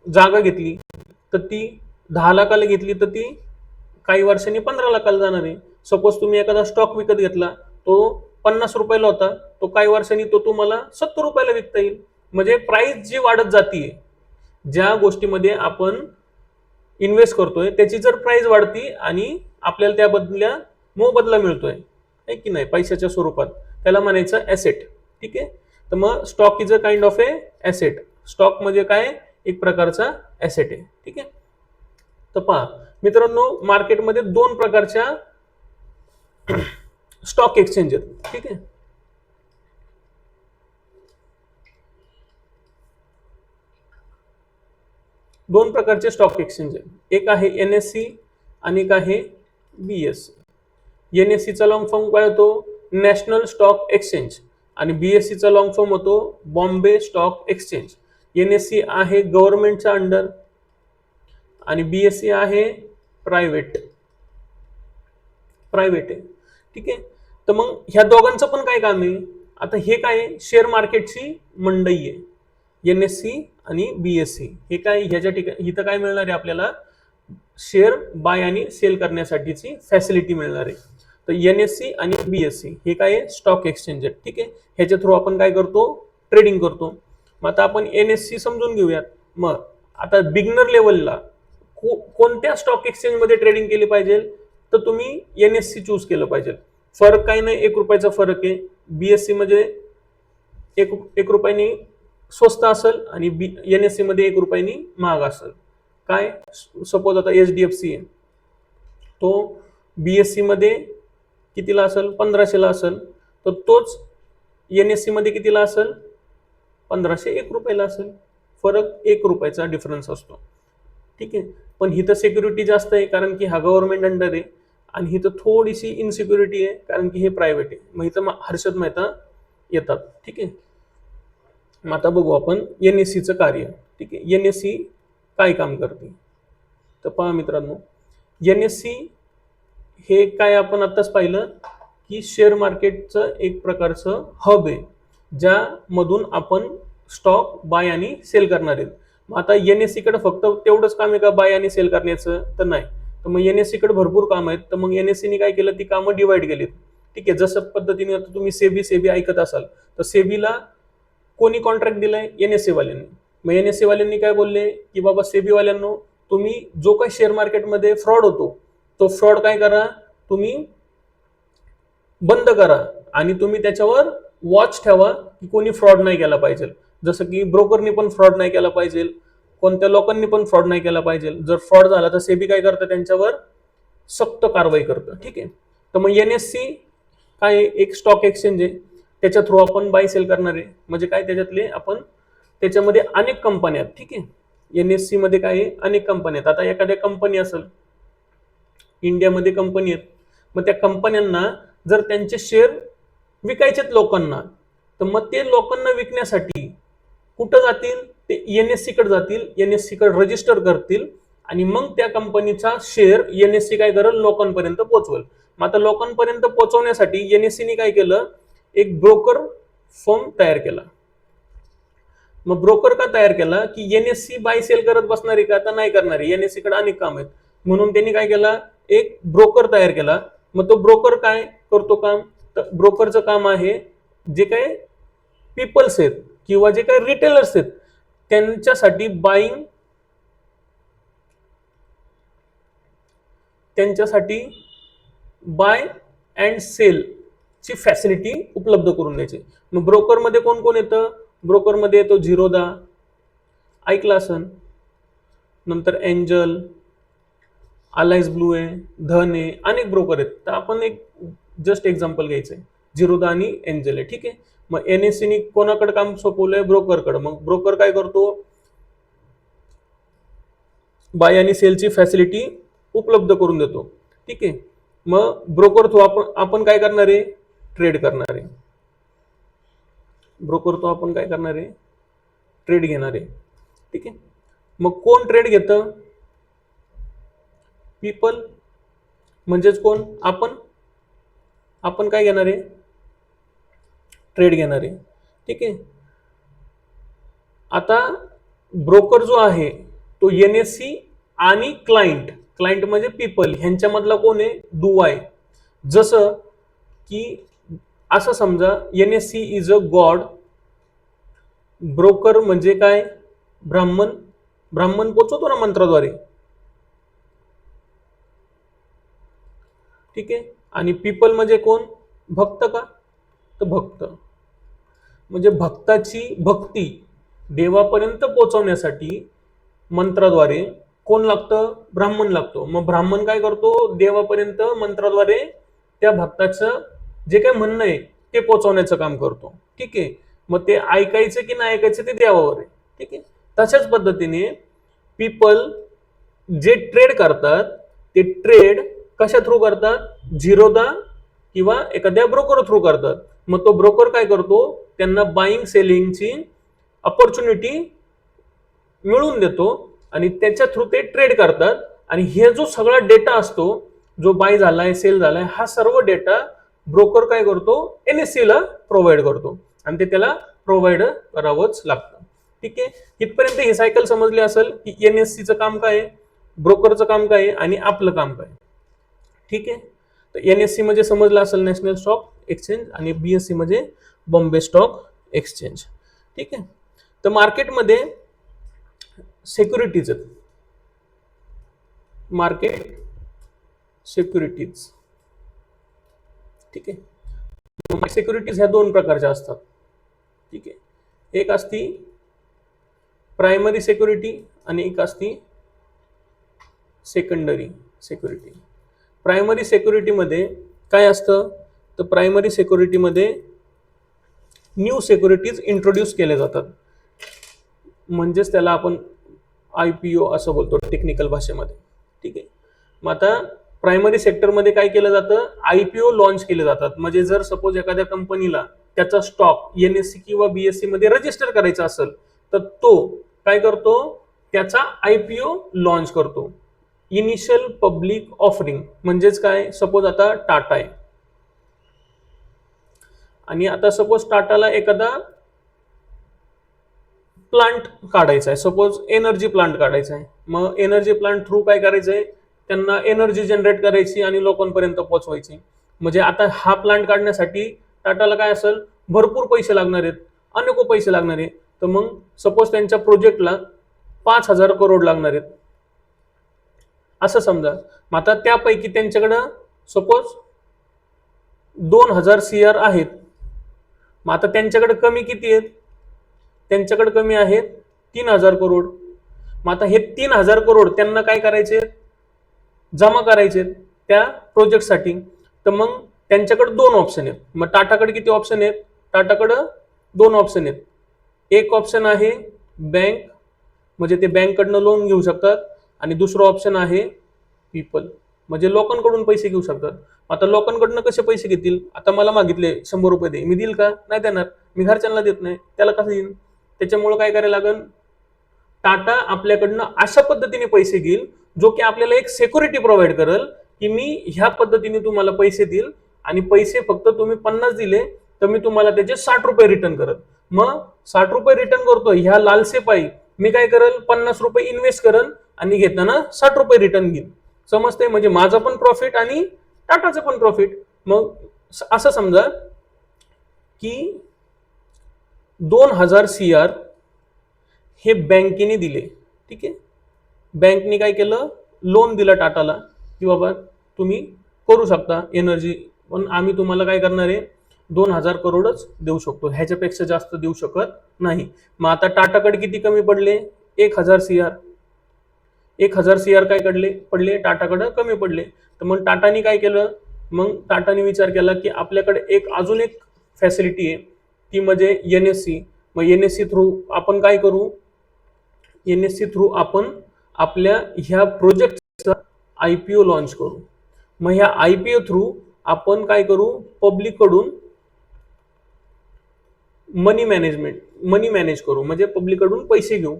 जागा घेतली तर ती 10 लाखाला घेतली तर ती काही वर्षांनी 15 लाखाला जाणार आहे. सपोज तुम्ही एखादा स्टॉक विकत घेतला, तो 50 रुपयाला होता, तो काही वर्षांनी तो तुम्हाला 70 रुपयाला विकता येईल. म्हणजे प्राइस जी वाढत जाते, ज्या गोष्टीमध्ये आपण इन्व्हेस्ट करतोय त्याची जर प्राइस वाढती आणि आपल्याला त्या बदल्या मोबदला मिळतोय, आहे की नाही, पैशाच्या स्वरूपात, त्याला म्हणायचं ॲसेट. ठीक आहे. तर मग stock is a kind of a asset. Stock म्हणजे काय, एक प्रकारचा ॲसेट आहे. ठीक आहे. तर पहा मित्रांनो, मार्केटमध्ये 2 प्रकारच्या स्टॉक एक्सचेंज आहेत. ठीक आहे. दोन प्रकारचे स्टॉक एक्सचेंज आहे. एक आहे NSE आणि एक आहे BSE. NSEचा लॉंग फॉर्म काय होतो, नॅशनल स्टॉक एक्सचेंज, आणि BSEचा लॉंग फॉर्म होतो बॉम्बे स्टॉक एक्सचेंज. NSE आहे गव्हर्नमेंटच्या अंडर आणि BSE आहे प्रायव्हेट आहे. ठीक आहे. तर मग ह्या दोघांचं पण काय काम आहे, आता हे काय, शेअर मार्केटची मंडई आहे NSE आणि BSE. हे काय, ह्याच्या ठिकाणी इथं काय मिळणार आहे आपल्याला, शेअर बाय आणि सेल करण्यासाठीची फॅसिलिटी मिळणार आहे. तर NSE आणि BSE हे काय, स्टॉक एक्सचेंज आहेत. ठीक आहे. ह्याच्या थ्रू आपण काय करतो, ट्रेडिंग करतो. मग आता आपण NSE समजून घेऊयात. मग आता बिगनर लेवलला कोणत्या स्टॉक एक्सचेंज मध्ये ट्रेडिंग केली पाहिजे, तर तुम्ही NSE चूज केलं पाहिजे. फरक काही नाही, 1 रुपयाचा फरक आहे. BSE मध्ये 1 रुपयानी स्वस्त असेल आणि NSE मध्ये 1 रुपयानी महाग असेल. काय, सपोज आता HDFC आहे, तो BSE मध्ये कितीला असेल, 1500ला असेल, तर तोच NSE मध्ये कितीला असेल, 1501 रुपयाला असेल. फरक 1 रुपयाचा डिफरन्स असतो. ठीक आहे. पण हिथं सिक्युरिटी जास्त आहे कारण की हा गव्हर्नमेंट अंडर आहे, आणि हिथं थोडीशी इनसिक्युरिटी आहे कारण की हे प्रायव्हेट आहे. मग इथं हर्षद मेहता येतात. ठीक आहे. मग आता बघू आपण NSEचं कार्य. ठीक आहे. NSE काय काम करते, तर पहा मित्रांनो, NSE हे काय, आपण आत्ताच पाहिलं की शेअर मार्केटचं एक प्रकारचं हब आहे, ज्यामधून आपण स्टॉक बाय आणि सेल करणार आहेत. मग आता NSE कडे फक्त तेवढंच काम आहे का बाय आणि सेल करण्याचं, तर नाही. तर मग NSE कडे भरपूर काम आहेत. तर मग NSE ने काय केलं, ती कामं डिवाइड केलीत. ठीक आहे. जसं पद्धतीने आता तुम्ही सेबी ऐकत असाल, तर सेबीला कोणी कॉन्ट्रॅक्ट दिलाय, NSE वाल्यांनी. मग NSE वाल्यांनी काय बोलले की बाबा सेबी वाल्यांनो, तुम्ही जो काही शेअर मार्केटमध्ये फ्रॉड होतो, तो फ्रॉड काय करा, तुम्ही बंद करा आणि तुम्ही त्याच्यावर वॉच ठेवा की कोणी फ्रॉड नाही केला पाहिजे. जसं की ब्रोकरनी पण फ्रॉड नाही केला पाहिजे, कोणत्या लोकांनी पण फ्रॉड नाही केला पाहिजे. जर फ्रॉड झाला तर सेबी काय करतं, त्यांच्यावर सक्त कारवाई करतं. ठीक आहे. तर मग NSE काय, एक स्टॉक एक्सचेंज आहे, त्याच्या थ्रू आपण बाय सेल करणार आहे. म्हणजे काय, त्याच्यातले आपण त्याच्यामध्ये अनेक कंपन्या आहेत. ठीक आहे. NSE मध्ये काय आहे, अनेक कंपन्या आहेत. आता एखाद्या कंपनी असेल, इंडियामध्ये कंपनी आहेत, मग त्या कंपन्यांना जर त्यांचे शेअर विकायचेत लोकांना, तर मग ते लोकांना विकण्यासाठी कुठं जातील, ते NSE कडे जातील, NSE कडे रजिस्टर करतील, आणि मग त्या कंपनीचा शेअर NSE काय करेल, लोकांपर्यंत पोहोचवेल. मग आता लोकांपर्यंत पोहोचवण्यासाठी NSE ने काय केलं, एक ब्रोकर फर्म तयार केला. मग ब्रोकर का तयार केला, की NSE बाय सेल करत बसणार आहे का, तर नाही करणार आहे, NSE कडे अनेक काम आहेत. म्हणून त्यांनी काय केला, एक ब्रोकर तयार केला. मग तो ब्रोकर काय करतो काम, तर ब्रोकरचं काम आहे, जे काय पीपल्स आहेत किंवा जे काही रिटेलर्स आहेत त्यांच्यासाठी बाय अँड सेल ची फॅसिलिटी उपलब्ध करून द्यायची. मग ब्रोकर मध्ये कोण कोण येतं, ब्रोकर मध्ये येतो झिरोदा, ऐकला असन, नंतर एंजल, अलायन्स ब्लू आहे, धन आहे, अनेक ब्रोकर आहेत. तर आपण एक जस्ट एक्झाम्पल घ्यायचं आहे, झिरोदा आणि एंजल आहे. ठीक आहे. मग एनएससीने कोणाकडे काम सोपवलंय? ब्रोकरकडे. मग ब्रोकर काय करतो? बाय आणि सेलची फॅसिलिटी उपलब्ध करून देतो. ठीक आहे. मग ब्रोकर थ्रू आपण काय करणार आहे? ट्रेड करणार आहे. ब्रोकर थ्रू आपण काय करणार आहे? ट्रेड घेणार आहे. ठीक आहे. मग कोण ट्रेड घेतं? पीपल. म्हणजेच कोण? आपण काय घेणार आहे? ट्रेड घेणार आहे. ठीक आहे. आता ब्रोकर जो आहे तो एनएससी आणि क्लायंट म्हणजे पीपल ह्यांच्यामधला कोण आहे? दुवा आहे. जसं की असं समजा NSC is a God, broker म्हणजे काय? ब्राह्मण पोचवतो ना मंत्राद्वारे. ठीक आहे. आणि पीपल म्हणजे कोण? भक्त का? तर भक्त. म्हणजे भक्ताची भक्ती देवापर्यंत पोहोचवण्यासाठी मंत्राद्वारे कोण लागतं? ब्राह्मण लागतो. मग ब्राह्मण काय करतो? देवापर्यंत मंत्राद्वारे त्या भक्ताचं जे काही म्हणणं आहे ते पोहोचवण्याचं काम करतो. ठीक आहे. मग ते ऐकायचं की नाही ऐकायचं ते देवावर आहे. ठीक आहे. तशाच पद्धतीने पीपल जे ट्रेड करतात ते ट्रेड कशा थ्रू करतात? झिरोदा किंवा एखाद्या ब्रोकर थ्रू करतात. मग तो ब्रोकर काय करतो? त्यांना बाईंग सेलिंगची अपॉर्च्युनिटी मिळवून देतो आणि त्याच्या थ्रू ते ट्रेड करतात. आणि हे जो सगळा डेटा असतो, जो बाय झालाय, सेल झालाय, हा सर्व डेटा ब्रोकर काय करतो? एनएससी ला प्रोव्हाइड करतो आणि ते त्याला प्रोव्हाइड करावंच लागतं. ठीक आहे. इथपर्यंत ही सायकल समजली असेल की एनएससीचं काम काय आहे, ब्रोकरचं काम काय आहे आणि आपलं काम काय. ठीक आहे. तर एनएससी म्हणजे समजलं असेल नॅशनल स्टॉक एक्सचेंज आणि बीएससी म्हणजे बॉम्बे स्टॉक एक्सचेंज. ठीक आहे. तर मार्केटमध्ये सिक्युरिटीज, मार्केट सिक्युरिटीज. ठीक आहे. सिक्युरिटीज ह्या दोन प्रकारच्या असतात. ठीक आहे. एक असती प्रायमरी सिक्युरिटी आणि एक असती सेकंडरी सिक्युरिटी. प्रायमरी सिक्युरिटीमध्ये काय असतं? तर प्रायमरी सिक्युरिटीमध्ये न्यू सिक्युरिटीज इंट्रोड्यूस केल्या जातात. म्हणजेच त्याला आपण IPO असं बोलतो टेक्निकल भाषेमध्ये. ठीक आहे. मग आता प्रायमरी सेक्टरमध्ये काय केलं जातं? IPO लॉन्च केले जातात. म्हणजे जर सपोज एखाद्या कंपनीला त्याचा स्टॉक एनएससी किंवा बीएससी मध्ये रजिस्टर करायचा असेल तर तो काय करतो? त्याचा IPO लॉन्च करतो. इनिशियल पब्लिक ऑफरिंग म्हणजेच काय? सपोज आता टाटा आहे आणि आता सपोज टाटाला एखादा प्लांट काढायचा आहे, सपोज एनर्जी प्लांट काढायचा आहे. मग एनर्जी प्लांट थ्रू काय करायचं आहे? त्यांना एनर्जी जनरेट करायची आणि लोकांपर्यंत पोहोचवायची. म्हणजे आता हा प्लांट काढण्यासाठी टाटाला काय असेल? भरपूर पैसे लागणार आहेत, अनेको पैसे लागणार आहेत. तर मग सपोज त्यांच्या प्रोजेक्टला 5,000 करोड लागणार आहेत असं समजा. मग आता त्यापैकी त्यांच्याकडं सपोज 2,000 CR आहेत. मग आता त्यांच्याकडे कमी किती आहेत? त्यांच्याकडे कमी आहेत 3,000 करोड. मग आता हे 3,000 करोड त्यांना काय करायचे? जमा करायचे त्या प्रोजेक्टसाठी. तर मग त्यांच्याकडे दोन ऑप्शन आहेत. मग टाटाकडे किती ऑप्शन आहेत? टाटाकडे दोन ऑप्शन आहेत. एक ऑप्शन आहे बँक, म्हणजे ते बँककडनं लोन घेऊ शकतात. आणि दुसरं ऑप्शन आहे पीपल, म्हणजे लोकांकडून पैसे घेऊ शकतात. आता लोकांकडनं कसे पैसे घेतील? आता मला मागितले 100 रुपये दे, मी देईल का? नाही देणार. मी घरच्यांना देत नाही, त्याला कसं देईन? त्याच्यामुळे काय करायला लागेल? टाटा आपल्याकडनं अशा पद्धतीने पैसे घेईल जो की आपल्याला एक सिक्युरिटी प्रोव्हाइड करेल की मी ह्या पद्धतीने तुम्हाला पैसे देईल आणि पैसे फक्त तुम्ही 50 दिले तर मी तुम्हाला त्याचे 60 रुपये रिटर्न करत. मग 60 रुपये रिटर्न करतो ह्या लालसे पायी मी काय करेल? 50 रुपये इन्व्हेस्ट करेल आणि घेताना 60 रुपये रिटर्न घेईन. समजते? म्हणजे माझं पण प्रॉफिट आणि टाटाचं पण प्रॉफिट. मग असं समजा की 2,000 CR हे बँकेने दिले. ठीक आहे. बँकने काय केलं? लोन दिलं टाटाला की बाबा तुम्ही करू शकता एनर्जी, पण आम्ही तुम्हाला काय करणार आहे? 2,000 करोडच देऊ शकतो, ह्याच्यापेक्षा जास्त देऊ शकत नाही. मग आता टाटाकडे किती कमी पडले? 1,000 CR. 1000 CR काय पडले टाटाकडे कमी पडले. तर मग टाटानी काय केलं, मग टाटाने विचार केला की आपल्याकडे अजून एक फॅसिलिटी आहे, ती म्हणजे NSE. मग NSE थ्रू आपण काय करू, NSE थ्रू आपण आपल्या ह्या प्रोजेक्टचा IPO लॉन्च करू. मग ह्या IPO थ्रू आपण काय करू, पब्लिक कडून मनी मॅनेज करू, म्हणजे पब्लिक कडून पैसे घेऊ.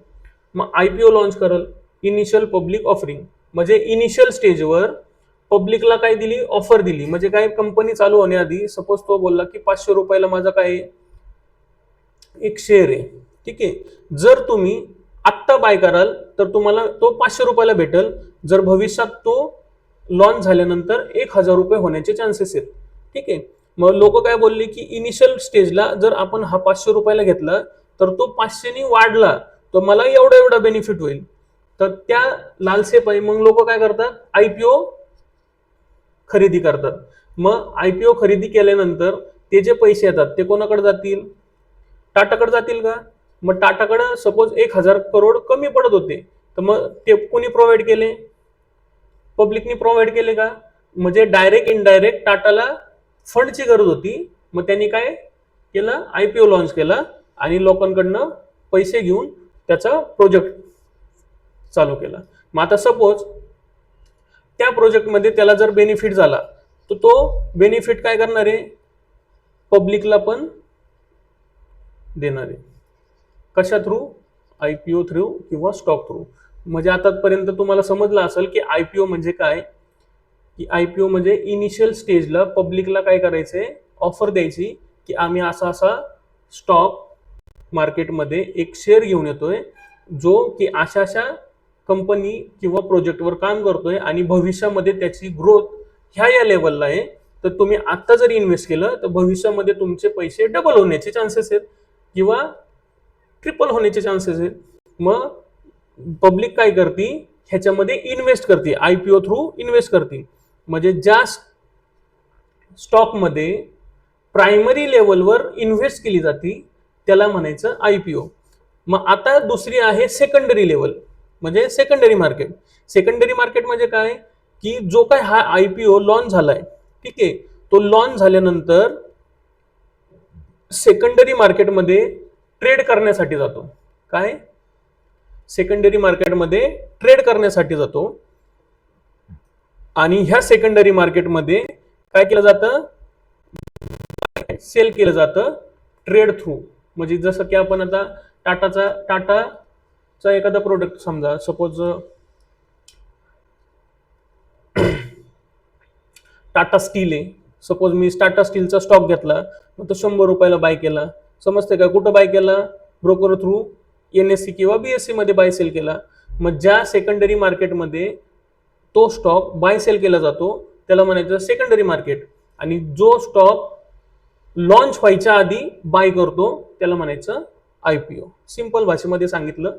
मग IPO लॉन्च करल, इनिशियल पब्लिक ऑफरिंग, म्हणजे इनिशियल स्टेजवर पब्लिकला काय दिली, ऑफर दिली. म्हणजे काय, कंपनी चालू होण्याआधी सपोज तो बोलला की 500 रुपयाला माझा काय एक शेअर आहे, ठीक आहे. जर तुम्ही आत्ता बाय कराल तर तुम्हाला तो 500 रुपयाला भेटेल. जर भविष्यात तो लॉन्च झाल्यानंतर 1000 रुपये होण्याचे चान्सेस आहेत, ठीक आहे. मग लोक काय बोलले की इनिशियल स्टेजला जर आपण हा 500 रुपयाला घेतला तर तो 500 वाढला तर मला एवढा एवढा बेनिफिट होईल. तर त्या लालसेपायी मग लोक काय करतात, IPO खरेदी करतात. मग IPO खरेदी केल्यानंतर ते जे पैसे येतात ते कोणाकडे जातील, टाटाकडे जातील का. मग टाटाकडे सपोज 1000 करोड कमी पडत होते, तर मग ते कोणी प्रोव्हाइड केले, पब्लिकनी प्रोव्हाइड केले का. म्हणजे डायरेक्ट इनडायरेक्ट टाटाला फंडची गरज होती. मग त्यांनी काय केलं, IPO लॉन्च केला आणि लोकांकडनं पैसे घेऊन त्याचा प्रोजेक्ट चालू केला. मग आता सपोज त्या प्रोजेक्टमध्ये त्याला जर बेनिफिट झाला तर तो बेनिफिट काय करणार आहे, पब्लिकला पण देणार आहे. कशा थ्रू, IPO थ्रू किंवा स्टॉक थ्रू. म्हणजे आतापर्यंत तुम्हाला समजलं असेल की IPO म्हणजे काय, की IPO म्हणजे इनिशियल स्टेजला पब्लिकला काय करायचंय, ऑफर द्यायची की आम्ही असा असा स्टॉक मार्केटमध्ये एक शेअर घेऊन येतोय, जो की अशा अशा कंपनी किंवा प्रोजेक्टवर काम करतोय आणि भविष्यामध्ये त्याची ग्रोथ ह्या लेवलला आहे. तर तुम्ही आता जर इन्व्हेस्ट केलं तर भविष्यामध्ये तुमचे पैसे डबल होण्याचे चान्सेस आहेत किंवा ट्रिपल होण्याचे चान्सेस आहेत. मग पब्लिक काय करते, ह्याच्यामध्ये इन्व्हेस्ट करते, IPO थ्रू इन्व्हेस्ट करते. म्हणजे ज्या स्टॉकमध्ये प्रायमरी लेवलवर इन्व्हेस्ट केली जाते त्याला म्हणायचं IPO. मग आता दुसरी आहे सेकंडरी लेवल, म्हणजे सेकंडरी मार्केट. सेकंडरी मार्केट म्हणजे काय, की जो काय हा IPO लॉन्च झालाय, ठीक आहे, तो लॉन्च झाल्यानंतर सेकंडरी मार्केटमध्ये ट्रेड करण्यासाठी जातो. काय, सेकंडरी मार्केटमध्ये ट्रेड करण्यासाठी जातो. आणि ह्या सेकंडरी मार्केटमध्ये काय केलं जातं, सेल केलं जातं ट्रेड थ्रू. म्हणजे जसं की आपण आता टाटाचा एखादा प्रोडक्ट समजा, सपोज टाटा स्टील आहे, सपोज मी टाटा स्टीलचा स्टॉक घेतला, मग तो 100 रुपयाला बाय केला, समजते का, कुठं बाय केला, ब्रोकर थ्रू NSE किंवा BSE मध्ये बाय सेल केला. मग ज्या सेकंडरी मार्केटमध्ये तो स्टॉक बाय सेल केला जातो त्याला म्हणायचं सेकंडरी मार्केट. आणि जो स्टॉक लॉन्च व्हायच्या आधी बाय करतो त्याला म्हणायचं IPO. सिंपल भाषेमध्ये सांगितलं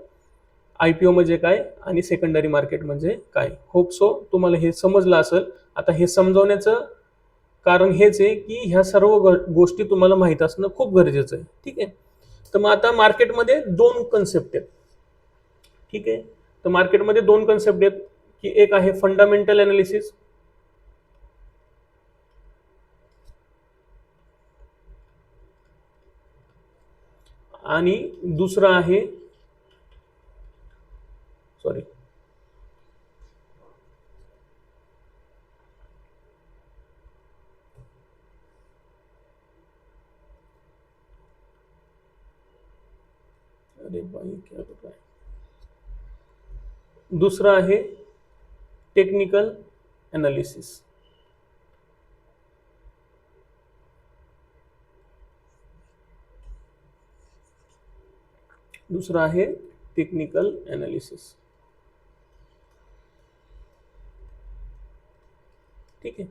IPO म्हणजे काय आणि सेकंडरी मार्केट म्हणजे काय. होप सो तुम्हाला हे समजलं असेल. आता हे समजवण्याचं कारण हेच आहे की ह्या सर्व गोष्टी तुम्हाला माहित असणं खूप गरजेचं आहे, ठीक आहे. तर मग आता मार्केटमध्ये दोन कन्सेप्ट आहेत, ठीक आहे. तर मार्केटमध्ये दोन कन्सेप्ट आहेत, की एक आहे फंडामेंटल अनालिसिस आणि दुसरा आहे सॉरी अरे भाई क्या कर रहा है, दुसरा आहे टेक्निकल एनालिसिस. दुसरा आहे टेक्निकल एनालिसिस, ठीक आहे.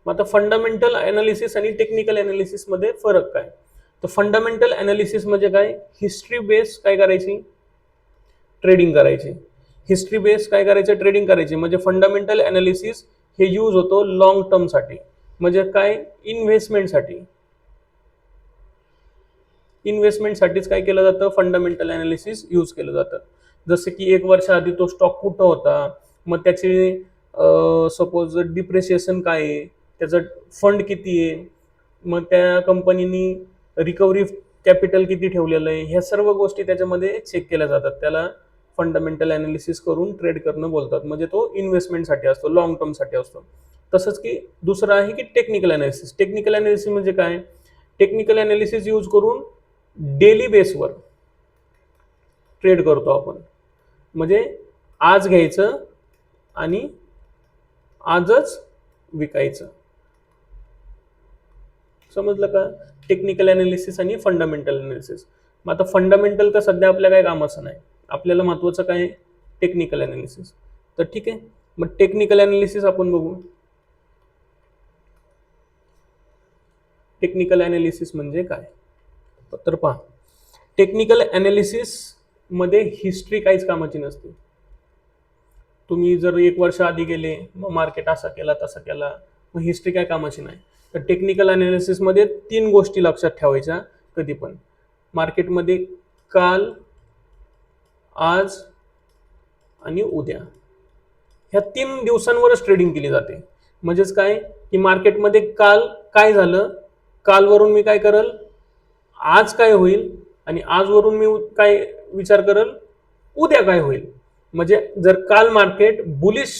मग आता फंडामेंटल एनालिसिस आणि टेक्निकल एनालिसिस मध्ये फरक काय. तर फंडामेंटल एनालिसिस म्हणजे काय, हिस्ट्री बेस काय करायची, ट्रेडिंग करायची. हिस्ट्री बेस काय करायचं, ट्रेडिंग करायची. म्हणजे फंडामेंटल एनालिसिस हे यूज होतो लॉंग टर्म साठी, म्हणजे काय, इन्व्हेस्टमेंटसाठी. इन्व्हेस्टमेंटसाठीच काय केलं जातं, फंडामेंटल एनालिसिस यूज केलं जातं. जसं की 1 वर्ष आधी तो स्टॉक कुठं होता, मग त्याचे सपोज डिप्रिशिएशन काय आहे, त्याचं फंड किती आहे, मग त्या कंपनीनी रिकव्हरी कॅपिटल किती ठेवलेलं आहे, ह्या सर्व गोष्टी त्याच्यामध्ये चेक केल्या जातात. त्याला फंडामेंटल अनालिसिस करून ट्रेड करणं बोलतात. म्हणजे तो इन्व्हेस्टमेंटसाठी असतो, लॉंग टर्मसाठी असतो. तसंच की दुसरं आहे की टेक्निकल अनालिसिस. टेक्निकल अनालिसिस म्हणजे काय? टेक्निकल अनालिसिस यूज करून डेली बेसवर ट्रेड करतो आपण. म्हणजे आज घ्यायचं आणि आजच विकायचं. समजलं का? टेक्निकल अनालिसिस आणि फंडामेंटल अनालिसिस. मग आता फंडामेंटल तर सध्या आपल्या काय कामाचं नाही. आपल्याला महत्त्वाचं काय आहे? Technical analysis. तर ठीक आहे, मग टेक्निकल अनालिसिस आपण बघू. टेक्निकल अनालिसिस म्हणजे काय? तर पहा, टेक्निकल अनालिसिस मध्ये हिस्ट्री काहीच कामाची नसते. तुम्ही जर 1 वर्ष आधी गेले, मग मार्केट असा केला तसा केला, मग हिस्ट्री काय कामाची नाही. तर टेक्निकल अनालिसिसमध्ये 3 गोष्टी लक्षात ठेवायच्या कधी पण. मार्केटमध्ये काल, आज आणि उद्या ह्या 3 दिवसांवरच ट्रेडिंग केली जाते. म्हणजेच काय की मार्केटमध्ये काल काय झालं, कालवरून मी काय करल, आज काय होईल, आणि आजवरून मी काय विचार करल, उद्या काय होईल. म्हणजे जर काल मार्केट बुलिश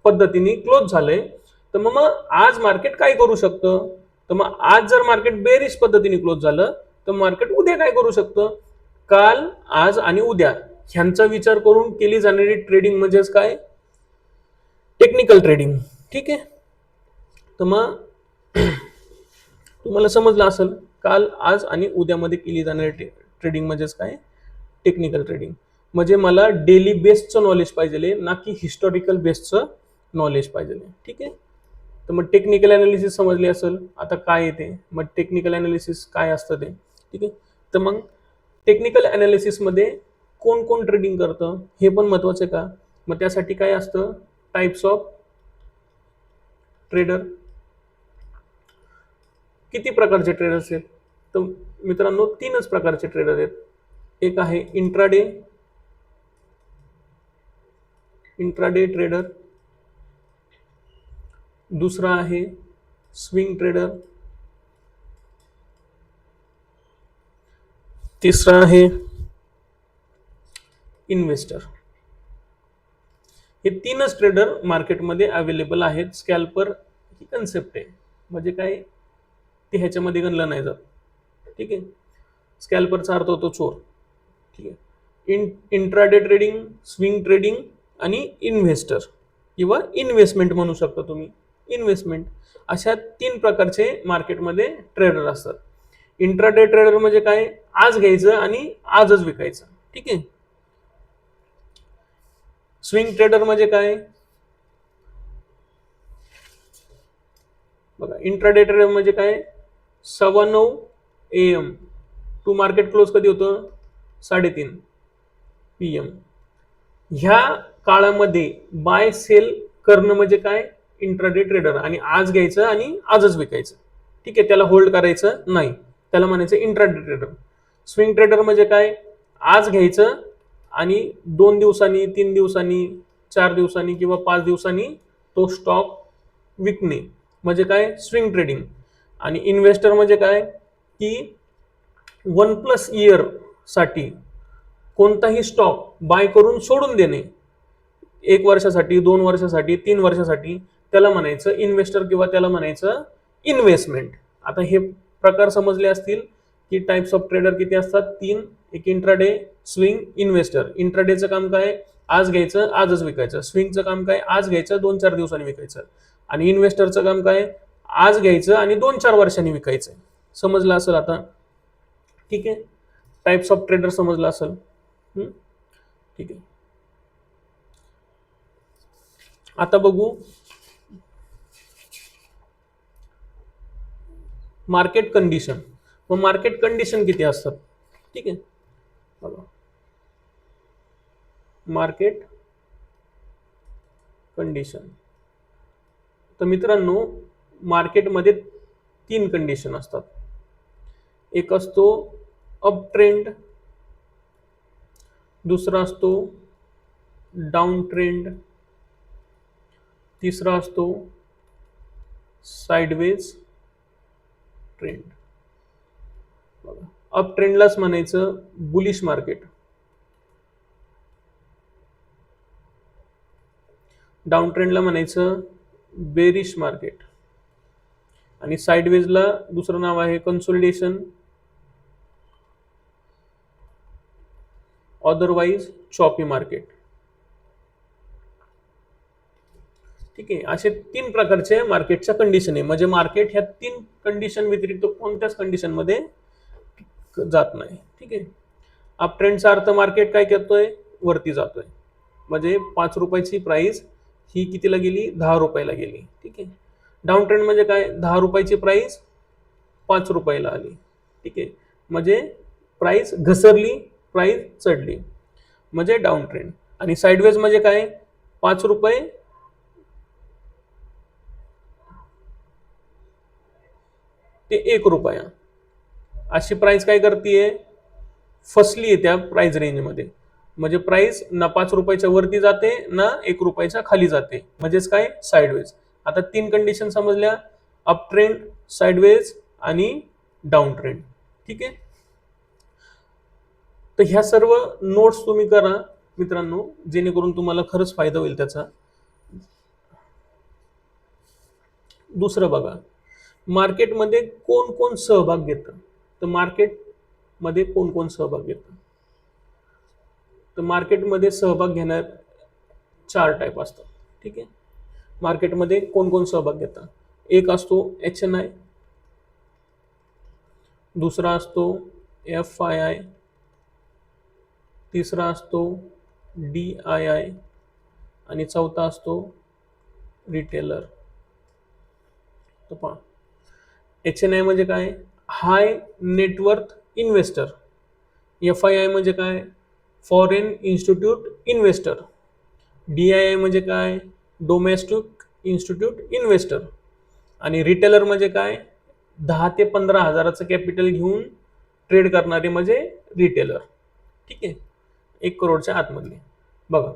पद्धतीने क्लोज झालंय, तर मग आज मार्केट काय करू शकतं. तर मग आज जर मार्केट बेरिश पद्धतीने क्लोज झालं, तर मार्केट उद्या काय करू शकतं. काल, आज आणि उद्या ह्यांचा विचार करून केली जाणारी ट्रेडिंग म्हणजेच काय? Technical trading. ठीक आहे. तर मग तुम्हाला समजलं असेल, काल, आज आणि उद्यामध्ये केली जाणारी ट्रेडिंग म्हणजेच काय? Technical trading. म्हणजे मला डेली बेस्डचं नॉलेज पाहिजे, ना की हिस्टॉरिकल बेस्डचं नॉलेज पाहिजे. ठीक आहे. तर मग टेक्निकल अनालिसिस समजली असेल. आता काय येते, मग टेक्निकल अनालिसिस काय असतं ते. ठीक आहे. तर मग टेक्निकल अनालिसिसमध्ये कोण कोण ट्रेडिंग करतं हे पण महत्त्वाचं आहे का? मग त्यासाठी काय असतं? Types of trader. किती प्रकारचे ट्रेडर्स आहेत? तर मित्रांनो 3च प्रकारचे ट्रेडर आहेत. एक आहे इंट्राडे ट्रेडर, दुसरा आहे स्विंग ट्रेडर, तिसरा आहे इन्व्हेस्टर. हे 3च ट्रेडर मार्केटमध्ये अवेलेबल आहेत. स्कॅल्पर ही कन्सेप्ट आहे, म्हणजे काय ते ह्याच्यामध्ये गणलं नाही जात. ठीक आहे. स्कॅल्परचा अर्थ होतो चोर. ठीक आहे. इंट्राडे ट्रेडिंग, स्विंग ट्रेडिंग आणि इन्व्हेस्टर किंवा इन्व्हेस्टमेंट म्हणू शकता तुम्ही. इन्व्हेस्टमेंट, अशा 3 प्रकारचे मार्केटमध्ये ट्रेडर असतात. इंट्राडे ट्रेडर म्हणजे काय? आज घ्यायचं आणि आजच विकायचं. ठीक आहे. स्विंग ट्रेडर म्हणजे काय? बघा, इंट्राडे ट्रेडर म्हणजे काय? 9:15 AM टू मार्केट क्लोज कधी होतं? 3:30 PM. ह्या काळामध्ये बाय सेल करणं म्हणजे काय? Intraday trader. आणि आज घ्यायचं आणि आजच विकायचं. ठीक आहे. त्याला होल्ड करायचं नाही, त्याला म्हणायचं इंट्राडे ट्रेडर. स्विंग ट्रेडर म्हणजे काय? आज घ्यायचं आणि 2 दिवसांनी, 3 दिवसांनी, 4 दिवसांनी किंवा 5 दिवसांनी तो स्टॉक विकणे म्हणजे काय? Swing trading. आणि इन्व्हेस्टर म्हणजे काय? की 1+ इयर साठी कोणताही स्टॉक बाय करून सोडून देणे, 1 वर्षासाठी, 2 वर्षासाठी, 3 वर्षासाठी, त्याला म्हणायचं इन्व्हेस्टर किंवा त्याला म्हणायचं इन्व्हेस्टमेंट. आता हे प्रकार समजले असतील की टाइप्स ऑफ ट्रेडर किती असतात? 3. एक इंट्राडे, स्विंग, इन्व्हेस्टर. इंट्राडेचं काम काय? आज घ्यायचं, आजच विकायचं. स्विंगचं काम काय? आज घ्यायचं, 2-4 दिवसांनी विकायचं. आणि इन्व्हेस्टरचं काम काय? आज घ्यायचं आणि 2-4 वर्षांनी विकायचं. समजलं असेल आता? ठीक आहे. टाइप्स ऑफ ट्रेडर समजलं असेल. ठीक आहे. आता बघू मार्केट कंडिशन. मग मार्केट कंडिशन किती असतात? ठीक आहे. बघा, मार्केट कंडिशन. तर मित्रांनो, मार्केटमध्ये 3 कंडिशन असतात. एक असतो अप ट्रेंड, दुसरा असतो डाऊन ट्रेंड, तिसरा असतो साइडवेज ट्रेंड. बघा, अप ट्रेंडलाच म्हणायचं बुलिश मार्केट, डाऊन ट्रेंडला म्हणायचं बेरिश मार्केट, आणि साइडवेजला दुसरं नाव आहे कन्सोलिडेशन, अदरवाइज चॉपी मार्केट. ठीक आहे, असे 3 प्रकारचे मार्केटच्या कंडिशन आहे. म्हणजे मार्केट ह्या 3 कंडिशन व्यतिरिक्त कोणत्याच कंडिशन मध्ये जात नाही. ठीक आहे, अप ट्रेंडचा अर्थ मार्केट काय करतोय, वरती जातोय. म्हणजे 5 रुपयाची प्राइस ही कितीला गेली, 10 रुपयाला गेली. ठीक आहे, डाऊन ट्रेंड म्हणजे काय, 10 रुपयाची प्राइस 5 रुपयाला आली. ठीक आहे, म्हणजे प्राइस घसरली, प्राइस चढली, म्हणजे डाऊन ट्रेंड. आणि साइडवेज म्हणजे काय, 5 रुपये ते 1 रुपया अशी प्राइस काय करतीये, फसली आहे त्या प्राइस रेंजमध्ये. म्हणजे प्राइस ना 5 रुपयाच्या वरती जाते ना 1 रुपयाच्या खाली जाते, म्हणजेच काय, साइडवेज. आता 3 कंडिशन समजल्या, अप ट्रेंड, साइडवेज आणि डाऊन ट्रेंड. ठीक आहे, तर ह्या सर्व नोट्स तुम्ही करा मित्रांनो, जेणेकरून तुम्हाला खरंच फायदा होईल त्याचा. दुसरं बघा, मार्केटमध्ये कोण कोण सहभाग घेतं. तर मार्केटमध्ये कोण कोण सहभाग घेतं, तर मार्केटमध्ये सहभाग घेणार 4 टाईप असतात. ठीक आहे, मार्केटमध्ये कोण कोण सहभाग घेतात. एक असतो HNI, दुसरा असतो FII, तिसरा असतो DII आणि चौथा असतो रिटेलर. तर पहा, HNI म्हणजे काय, हाय नेटवर्थ इन्व्हेस्टर. FII म्हणजे काय, फॉरेन इन्स्टिट्यूट इन्व्हेस्टर. DII म्हणजे काय, डोमेस्टिक इन्स्टिट्यूट इन्व्हेस्टर. आणि रिटेलर म्हणजे काय, 10 ते 15 हजाराचं कॅपिटल घेऊन ट्रेड करणारे म्हणजे रिटेलर. ठीक आहे, 1 करोडच्या आतमधले. बघा,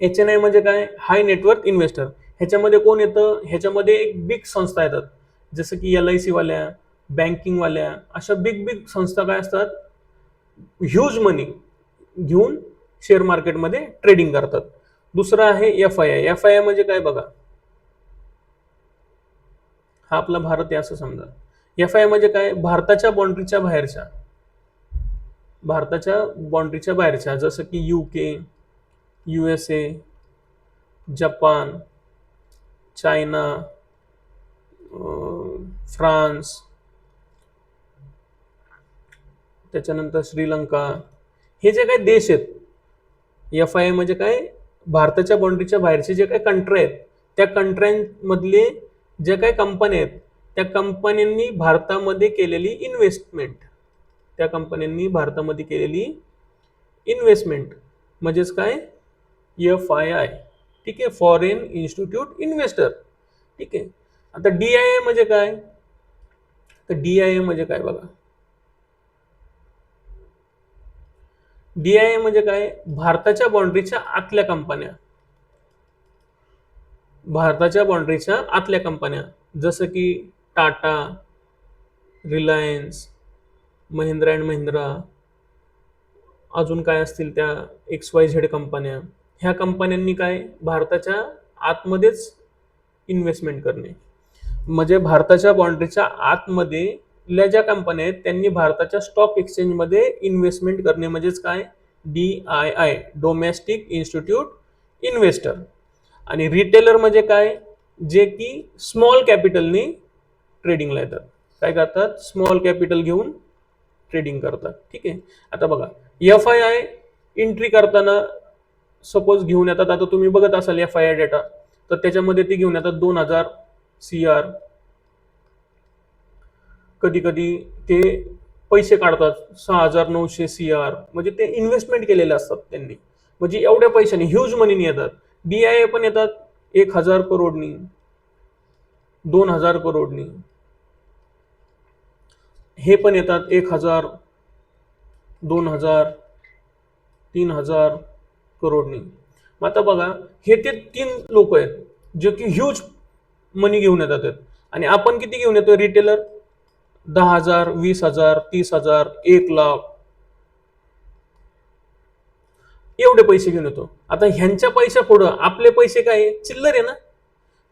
HNI म्हणजे काय, हाय नेटवर्थ इन्व्हेस्टर. ह्याच्यामध्ये कोण येतं, ह्याच्यामध्ये एक बिग संस्था येतात, जसं की LIC वाल्या, बँकिंग वाल्या, अशा बिग बिग संस्था काय असतात, ह्यूज मनी घेऊन शेअर मार्केटमध्ये ट्रेडिंग करतात. दुसरं आहे FII म्हणजे काय बघा, हा आपला भारत आहे असं समजा. FII म्हणजे काय, भारताच्या बाहेरच्या, जसं की UK, USA, Japan, China, France, त्याच्यानंतर श्रीलंका, हे जे काही देश आहेत. FII म्हणजे काय, भारताच्या बाउंड्रीच्या बाहेरचे जे काही कंट्री आहेत, त्या कंट्र्यांमधले ज्या काही कंपन्या आहेत, त्या कंपन्यांनी भारतामध्ये केलेली इन्व्हेस्टमेंट म्हणजेच काय, FII. ठीक आहे, फॉरेन इन्स्टिट्यूट इन्व्हेस्टर. ठीक आहे, आता DII म्हणजे काय, तर DII म्हणजे काय बघा, DII म्हणजे काय, भारताच्या बाउंड्रीच्या आतल्या कंपन्या, जसं की टाटा, रिलायन्स, महिंद्रा अँड महिंद्रा, अजून काय असतील त्या XYZ कंपन्या. ह्या कंपन्यांनी काय, भारताच्या आतमध्येच इन्व्हेस्टमेंट करणे. म्हणजे भारताच्या बाउंड्रीच्या आतमध्ये ज्या कंपन्या आहेत त्यांनी भारताच्या स्टॉक एक्सचेंजमध्ये इन्व्हेस्टमेंट करणे, म्हणजेच काय, DII, डोमेस्टिक इन्स्टिट्यूट इन्व्हेस्टर. आणि रिटेलर म्हणजे काय, जे की स्मॉल कॅपिटलनी ट्रेडिंगला येतात. काय करतात, स्मॉल कॅपिटल घेऊन ट्रेडिंग करतात. ठीक आहे, आता बघा, FII एंट्री करताना सपोज घेऊन येतात, आता तुम्ही बघत असाल FII डेटा, तर त्याच्यामध्ये ते घेऊन येतात 2000 CR. कधी कधी ते पैसे काढतात 6900 CR, म्हणजे ते इन्व्हेस्टमेंट केलेले असतात त्यांनी, म्हणजे एवढ्या पैशाने ह्यूज मनीने येतात. DII पण येतात 1000 करोडनी, 2000 करोडनी, हे पण येतात 1000, 2000, 3,000 करोडनी. मग आता बघा, हे ते 3 लोक आहेत जे की ह्यूज मनी घेऊन येतात आणि आपण किती घेऊन येतो रिटेलर? 10,000, 20,000, 30,000, 1,00,000 एवढे पैसे घेऊन येतो. आता ह्यांच्या पैशा पुढं आपले पैसे काय आहे? चिल्लर आहे ना.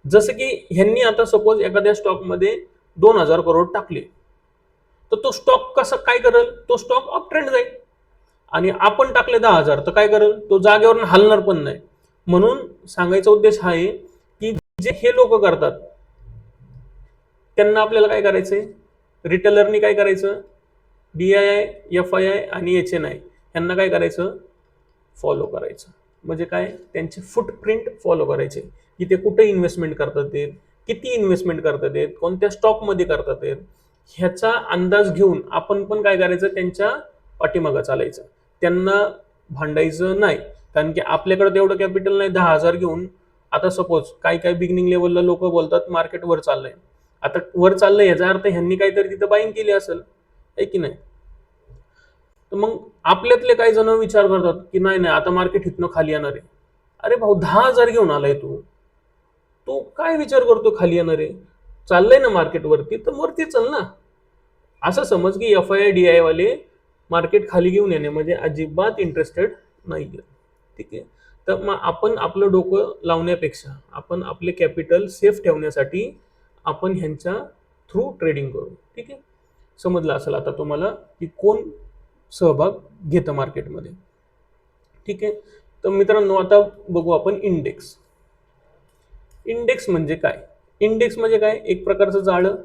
जसं की ह्यांनी आता सपोज एखाद्या स्टॉकमध्ये 2,000 करोड टाकले, तर तो स्टॉक कसं काय करेल? तो स्टॉक अप ट्रेंड जाईल. आणि आपण टाकले 10,000 तर काय करेल? तो जागेवरून हलणार पण नाही. म्हणून सांगायचा उद्देश हा आहे की जे हे लोक करतात त्यांना आपल्याला काय करायचंय? रिटेलरनी काय करायचं? DII, FII आणि HNI यांना काय करायचं? फॉलो करायचं. म्हणजे काय? त्यांचे फुटप्रिंट फॉलो करायचे की ते कुठे इन्व्हेस्टमेंट करतात आहेत, किती इन्व्हेस्टमेंट करतात आहेत, कोणत्या स्टॉकमध्ये करतात आहेत, ह्याचा अंदाज घेऊन आपण पण काय करायचं? त्यांच्या पाठीमागं चालायचं. त्यांना भांडायचं नाही. कारण की आपल्याकडे तेवढं कॅपिटल नाही 10,000 घेऊन. आता सपोज काय काय बिगिनिंग लेवलला लोक बोलतात मार्केट वर चाललंय. आता वर चाललंय याचा अर्थ ह्यांनी काहीतरी तिथं बाईंग केली असेल, आहे की नाही? तर मग आपल्यातले काही जण विचार करतात की नाही नाही आता मार्केट इथनं खाली येणार आहे. अरे भाऊ 10,000 घेऊन आलाय तू, तू काय विचार करतो खाली येणार आहे? चाललंय ना मार्केट वरती तर वरती चल ना. असं समज की FII DI वाले मार्केट खाली घेऊन येणे म्हणजे अजिबात इंटरेस्टेड नाहीये. ठीक आहे. तर मग आपण आपलं डोकं लावण्यापेक्षा आपण आपले कॅपिटल सेफ ठेवण्यासाठी आपण ह्यांच्या थ्रू ट्रेडिंग करू. ठीक आहे. समजलं असेल आता तुम्हाला की कोण सहभाग घेतं मार्केटमध्ये. ठीक आहे. तर मित्रांनो आता बघू आपण इंडेक्स. इंडेक्स म्हणजे काय? इंडेक्स म्हणजे काय? एक प्रकारचं जाळं.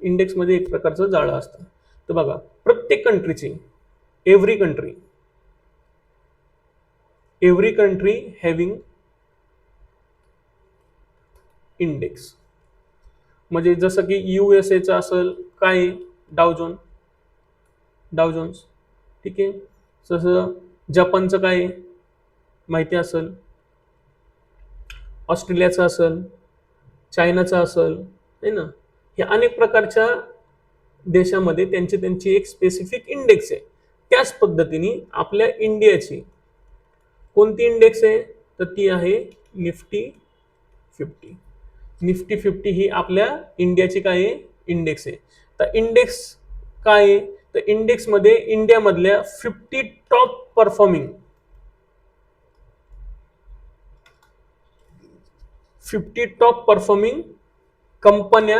इंडेक्समध्ये एक प्रकारचं जाळं असतं. तर बघा, प्रत्येक कंट्रीची एव्हरी कंट्री हॅव्हिंग इंडेक्स. म्हणजे जसं की USAचं असेल काय? डाव जोन्स. ठीक आहे. तसं जपानचं काय माहिती असेल, ऑस्ट्रेलियाचं असेल, चायनाचं असेल, है ना. हे अनेक प्रकारच्या देशामध्ये त्यांची एक स्पेसिफिक इंडेक्स आहे. त्याच पद्धतीने आपल्या इंडियाची कोणती इंडेक्स आहे? तर ती आहे निफ्टी 50. निफ्टी 50 ही आपल्या इंडियाची काय आहे? इंडेक्स आहे. तर इंडेक्स काय आहे? तर इंडेक्समध्ये इंडियामधल्या 50 टॉप परफॉर्मिंग कंपन्या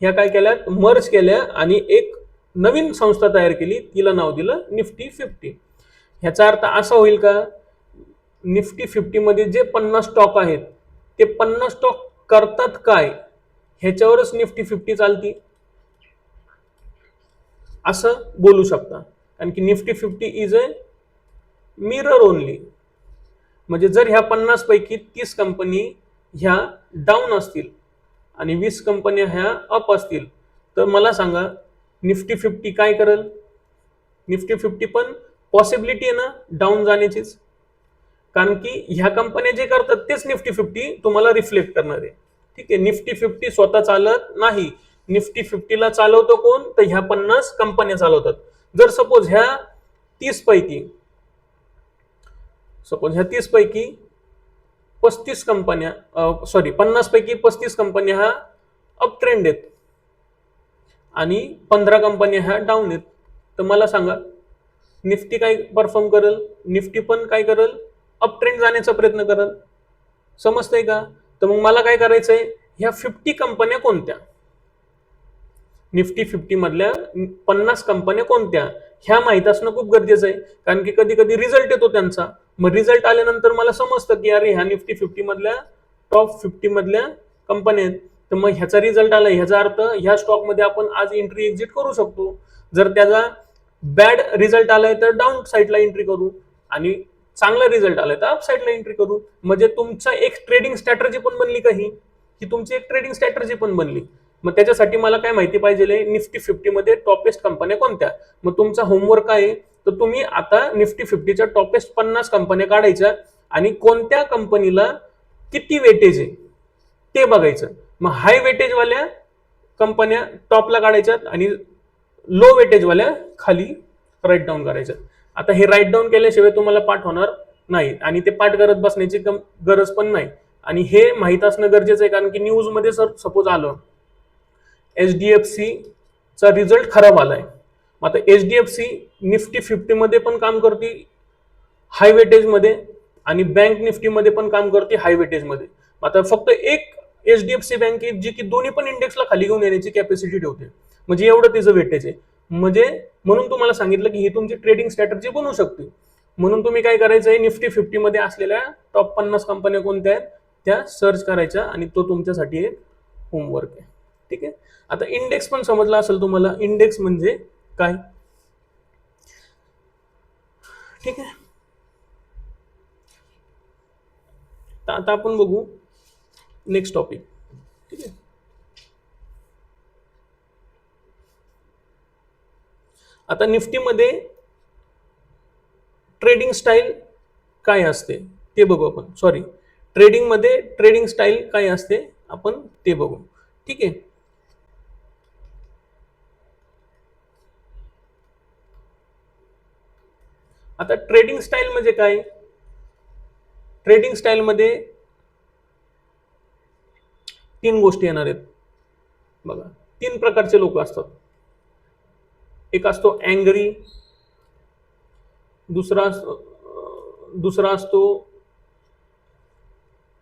ह्या काय केल्या? मर्ज केल्या आणि एक नवीन संस्था तयार केली. तिला नाव दिलं निफ्टी 50. ह्याचा अर्थ असा होईल का? निफ्टी 50 मध्ये जे 50 स्टॉक आहेत ते 50 स्टॉक करतात काय ह्याच्यावरच निफ्टी 50 चालती, असं बोलू शकता. कारण की Nifty 50 is a mirror only. म्हणजे जर ह्या 50 पैकी 30 कंपनी ह्या डाऊन असतील आणि 20 कंपन्या ह्या अप असतील तर मला सांगा निफ्टी 50 काय करेल? निफ्टी 50 पण पॉसिबिलिटी आहे ना डाऊन जाण्याचीच. कारण की ह्या कंपन्या जे करतात तेच निफ्टी 50 तुम्हाला रिफ्लेक्ट करणार आहे. ठीक आहे. निफ्टी 50 स्वतः चालत नाही. निफ्टी 50 ला चालवतो कोण? तर ह्या 50 कंपन्या चालवतात. जर सपोज ह्या 30 पैकी 35 कंपन्या 50 पैकी 35 कंपन्या ह्या अप ट्रेंड आहेत आणि 15 कंपन्या ह्या डाऊन आहेत, तर मला सांगा निफ्टी काय परफॉर्म करेल? निफ्टी पण काय करेल? अप ट्रेंड जाण्याचा प्रयत्न करेल. समजतंय का? तर मग मला काय करायचंय? ह्या 50 कंपन्या कोणत्या? निफ्टी 50 मधल्या 50 कंपन्या कोणत्या ह्या माहित असणं खूप गरजेचं आहे. कारण की कधी कधी रिझल्ट येतो त्यांचा. मग रिझल्ट आल्यानंतर मला समजतं की अरे ह्या निफ्टी 50 मधल्या टॉप 50 मधल्या कंपन्या आहेत. तर मग ह्याचा रिझल्ट आला ह्याचा अर्थ ह्या स्टॉक मध्ये आपण आज एंट्री एक्झिट करू शकतो. जर त्याचा बॅड रिझल्ट आलाय तर डाऊन साईडला एंट्री करू आणि चांगला रिझल्ट आलाय तर अप साईडला एंट्री करू. म्हणजे तुमचा एक ट्रेडिंग स्ट्रॅटर्जी पण बनली काही ही तुमची एक ट्रेडिंग स्ट्रॅटर्जी पण बनली. मग त्याच्यासाठी मला काय माहिती पाहिजे? निफ्टी 50 मध्ये टॉपेस्ट कंपन्या कोणत्या? मग तुमचा होमवर्क काय आहे? तर तुम्ही आता निफ्टी 50च्या टॉपेस्ट 50 कंपन्या काढायच्या आणि कोणत्या कंपनीला किती वेटेज आहे ते बघायचं. मग हाय वेटेज वाल्या कंपन्या टॉपला काढायच्यात आणि लो वेटेज वाल्या खाली राईट डाऊन करायच्यात. आता हे राईट डाऊन केल्याशिवाय तुम्हाला पाठ होणार नाही आणि ते पाठ करत बसण्याची गरज पण नाही. आणि हे माहीत असणं गरजेचं आहे, कारण की न्यूजमध्ये सर सपोज आलं HDFC चा रिझल्ट खराब आलाय, आता HDFC निफ्टी 50 मध्ये पण काम करते हाय वेटेज मध्ये आणि बँक निफ्टी मध्ये पण काम करते हाय वेटेज मध्ये. आता फक्त एक HDFC बँक जी की दोन्ही पण इंडेक्सला खाली घेऊन येण्याची कॅपॅसिटी ठेवते, म्हणजे एवढं तिचं वेटेज आहे. म्हणजे म्हणून तुम्हाला सांगितलं की ही तुमची ट्रेडिंग स्ट्रॅटेजी बनू शकते. म्हणून तुम्ही काय करायचं आहे, निफ्टी 50 मध्ये असलेल्या टॉप 50 कंपन्या कोणत्या आहेत त्या सर्च करायच्या आणि तो तुमच्यासाठी एक होमवर्क आहे. ठीक आहे. आता इंडेक्स पण समजला असेल तुम्हाला, इंडेक्स म्हणजे काय. ठीक आहे. तर आता आपण बघू नेक्स्ट टॉपिक. ठीक आहे. आता निफ्टीमध्ये ट्रेडिंग स्टाईल काय असते ते बघू आपण. सॉरी, ट्रेडिंग मध्ये ट्रेडिंग स्टाईल काय असते आपण ते बघू. ठीक आहे. आता ट्रेडिंग स्टाईल म्हणजे काय. ट्रेडिंग स्टाईल मध्ये 3 गोष्टी येणार आहेत बघा. 3 प्रकारचे लोक असतात. एक असतो अँग्री, दुसरा असतो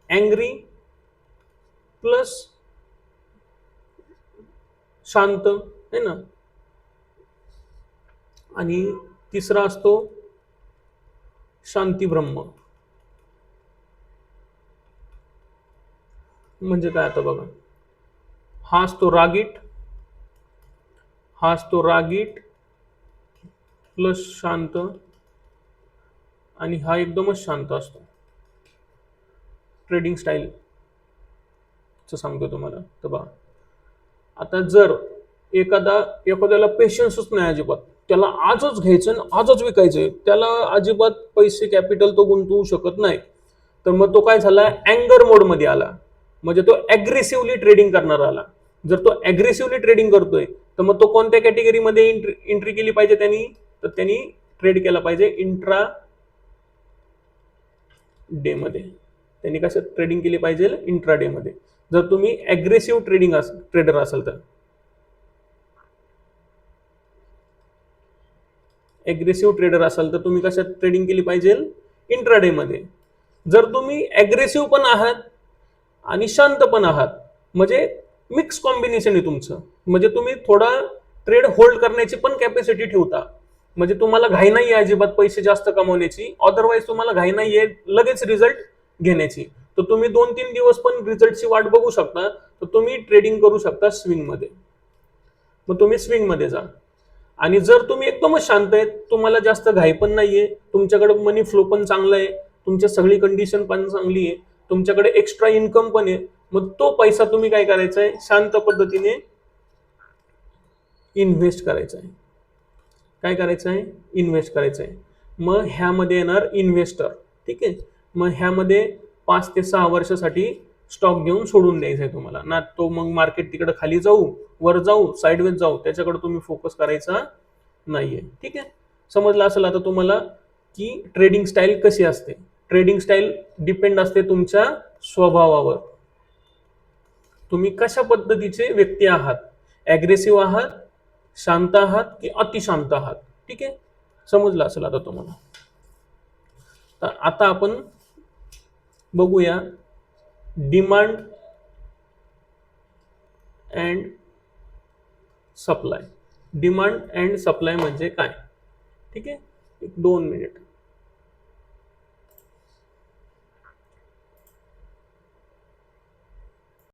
अँग्री प्लस शांत है ना, आणि तिसरा असतो शांती ब्रह्म. म्हणजे काय आता बघा, हा असतो रागीट, हा असतो रागीट प्लस शांत आणि हा एकदमच शांत असतो. ट्रेडिंग स्टाईल सांगतो तुम्हाला. तर बघा, आता जर एखाद्याला पेशन्सच नाही अजिबात, त्याला आजच घ्यायचं आणि आजच विकायचंय, त्याला अजिबात पैसे कॅपिटल तो गुंतवू शकत नाही, तर मग तो काय झाला, अँगर मोड मध्ये आला. म्हणजे तो अग्रेसिव्हली ट्रेडिंग करणार आला. जर तो अग्रेसिव्हली ट्रेडिंग करतोय तर मग तो कोणत्या कॅटेगरीमध्ये एंट्री केली पाहिजे त्यांनी, तर त्यांनी ट्रेड केला पाहिजे इंट्रा डे मध्ये. त्यांनी कसं ट्रेडिंग केली पाहिजे, इंट्रा डे मध्ये. जर तुम्ही अग्रेसिव्ह ट्रेडर असाल तर अग्रेसिव्ह ट्रेडर असाल तर तुम्ही कशात ट्रेडिंग केली पाहिजे, इंट्राडे मध्ये. जर तुम्ही अग्रेसिव्ह पण आहात आणि शांत पण आहात, म्हणजे मिक्स कॉम्बिनेशन आहे तुमचं, म्हणजे तुम्ही थोडा ट्रेड होल्ड करण्याची पण कॅपॅसिटी ठेवता. म्हणजे तुम्हाला घाई नाही आहे अजिबात पैसे जास्त कमवण्याची, अदरवाईज तुम्हाला घाई नाही आहे लगेच रिझल्ट घेण्याची, तर तुम्ही 2-3 दिवस पण रिझल्टची वाट बघू शकता. तर तुम्ही ट्रेडिंग करू शकता स्विंग मध्ये. मग तुम्ही स्विंग मध्ये जा. आणि जर तुम्ही एकदमच शांत आहेत, तुम्हाला जास्त घाई पण नाहीये, तुमच्याकडे मनी फ्लो पण चांगला आहे, तुमच्या सगळी कंडिशन पण चांगली आहे, तुमच्याकडे एक्स्ट्रा इन्कम पण आहे, मग तो पैसा तुम्ही काय करायचा आहे, शांत पद्धतीने इन्व्हेस्ट करायचा आहे. काय करायचं आहे, इन्व्हेस्ट करायचं आहे. मग ह्यामध्ये येणार इन्व्हेस्टर. ठीक आहे. मग ह्यामध्ये 5 ते 6 वर्षासाठी स्टॉक घेऊन सोडून द्यायचा आहे तुम्हाला ना. तो मग मार्केट तिकडे खाली जाऊ, वर जाऊ, साईडवेज जाऊ, त्याच्याकडे तुम्ही फोकस करायचा नाहीये. ठीक आहे. समजलं असेल आता तुम्हाला की ट्रेडिंग स्टाईल कशी असते. ट्रेडिंग स्टाईल डिपेंड असते तुमच्या स्वभावावर, तुम्ही कशा पद्धतीचे व्यक्ती आहात, अग्रेसिव्ह आहात, शांत आहात की अतिशांत आहात. ठीक आहे. समजलं असेल आता तुम्हाला. तर आता आपण बघूया demand and supply. Demand and supply म्हणजे काय. ठीक आहे. 1-2 मिनिट.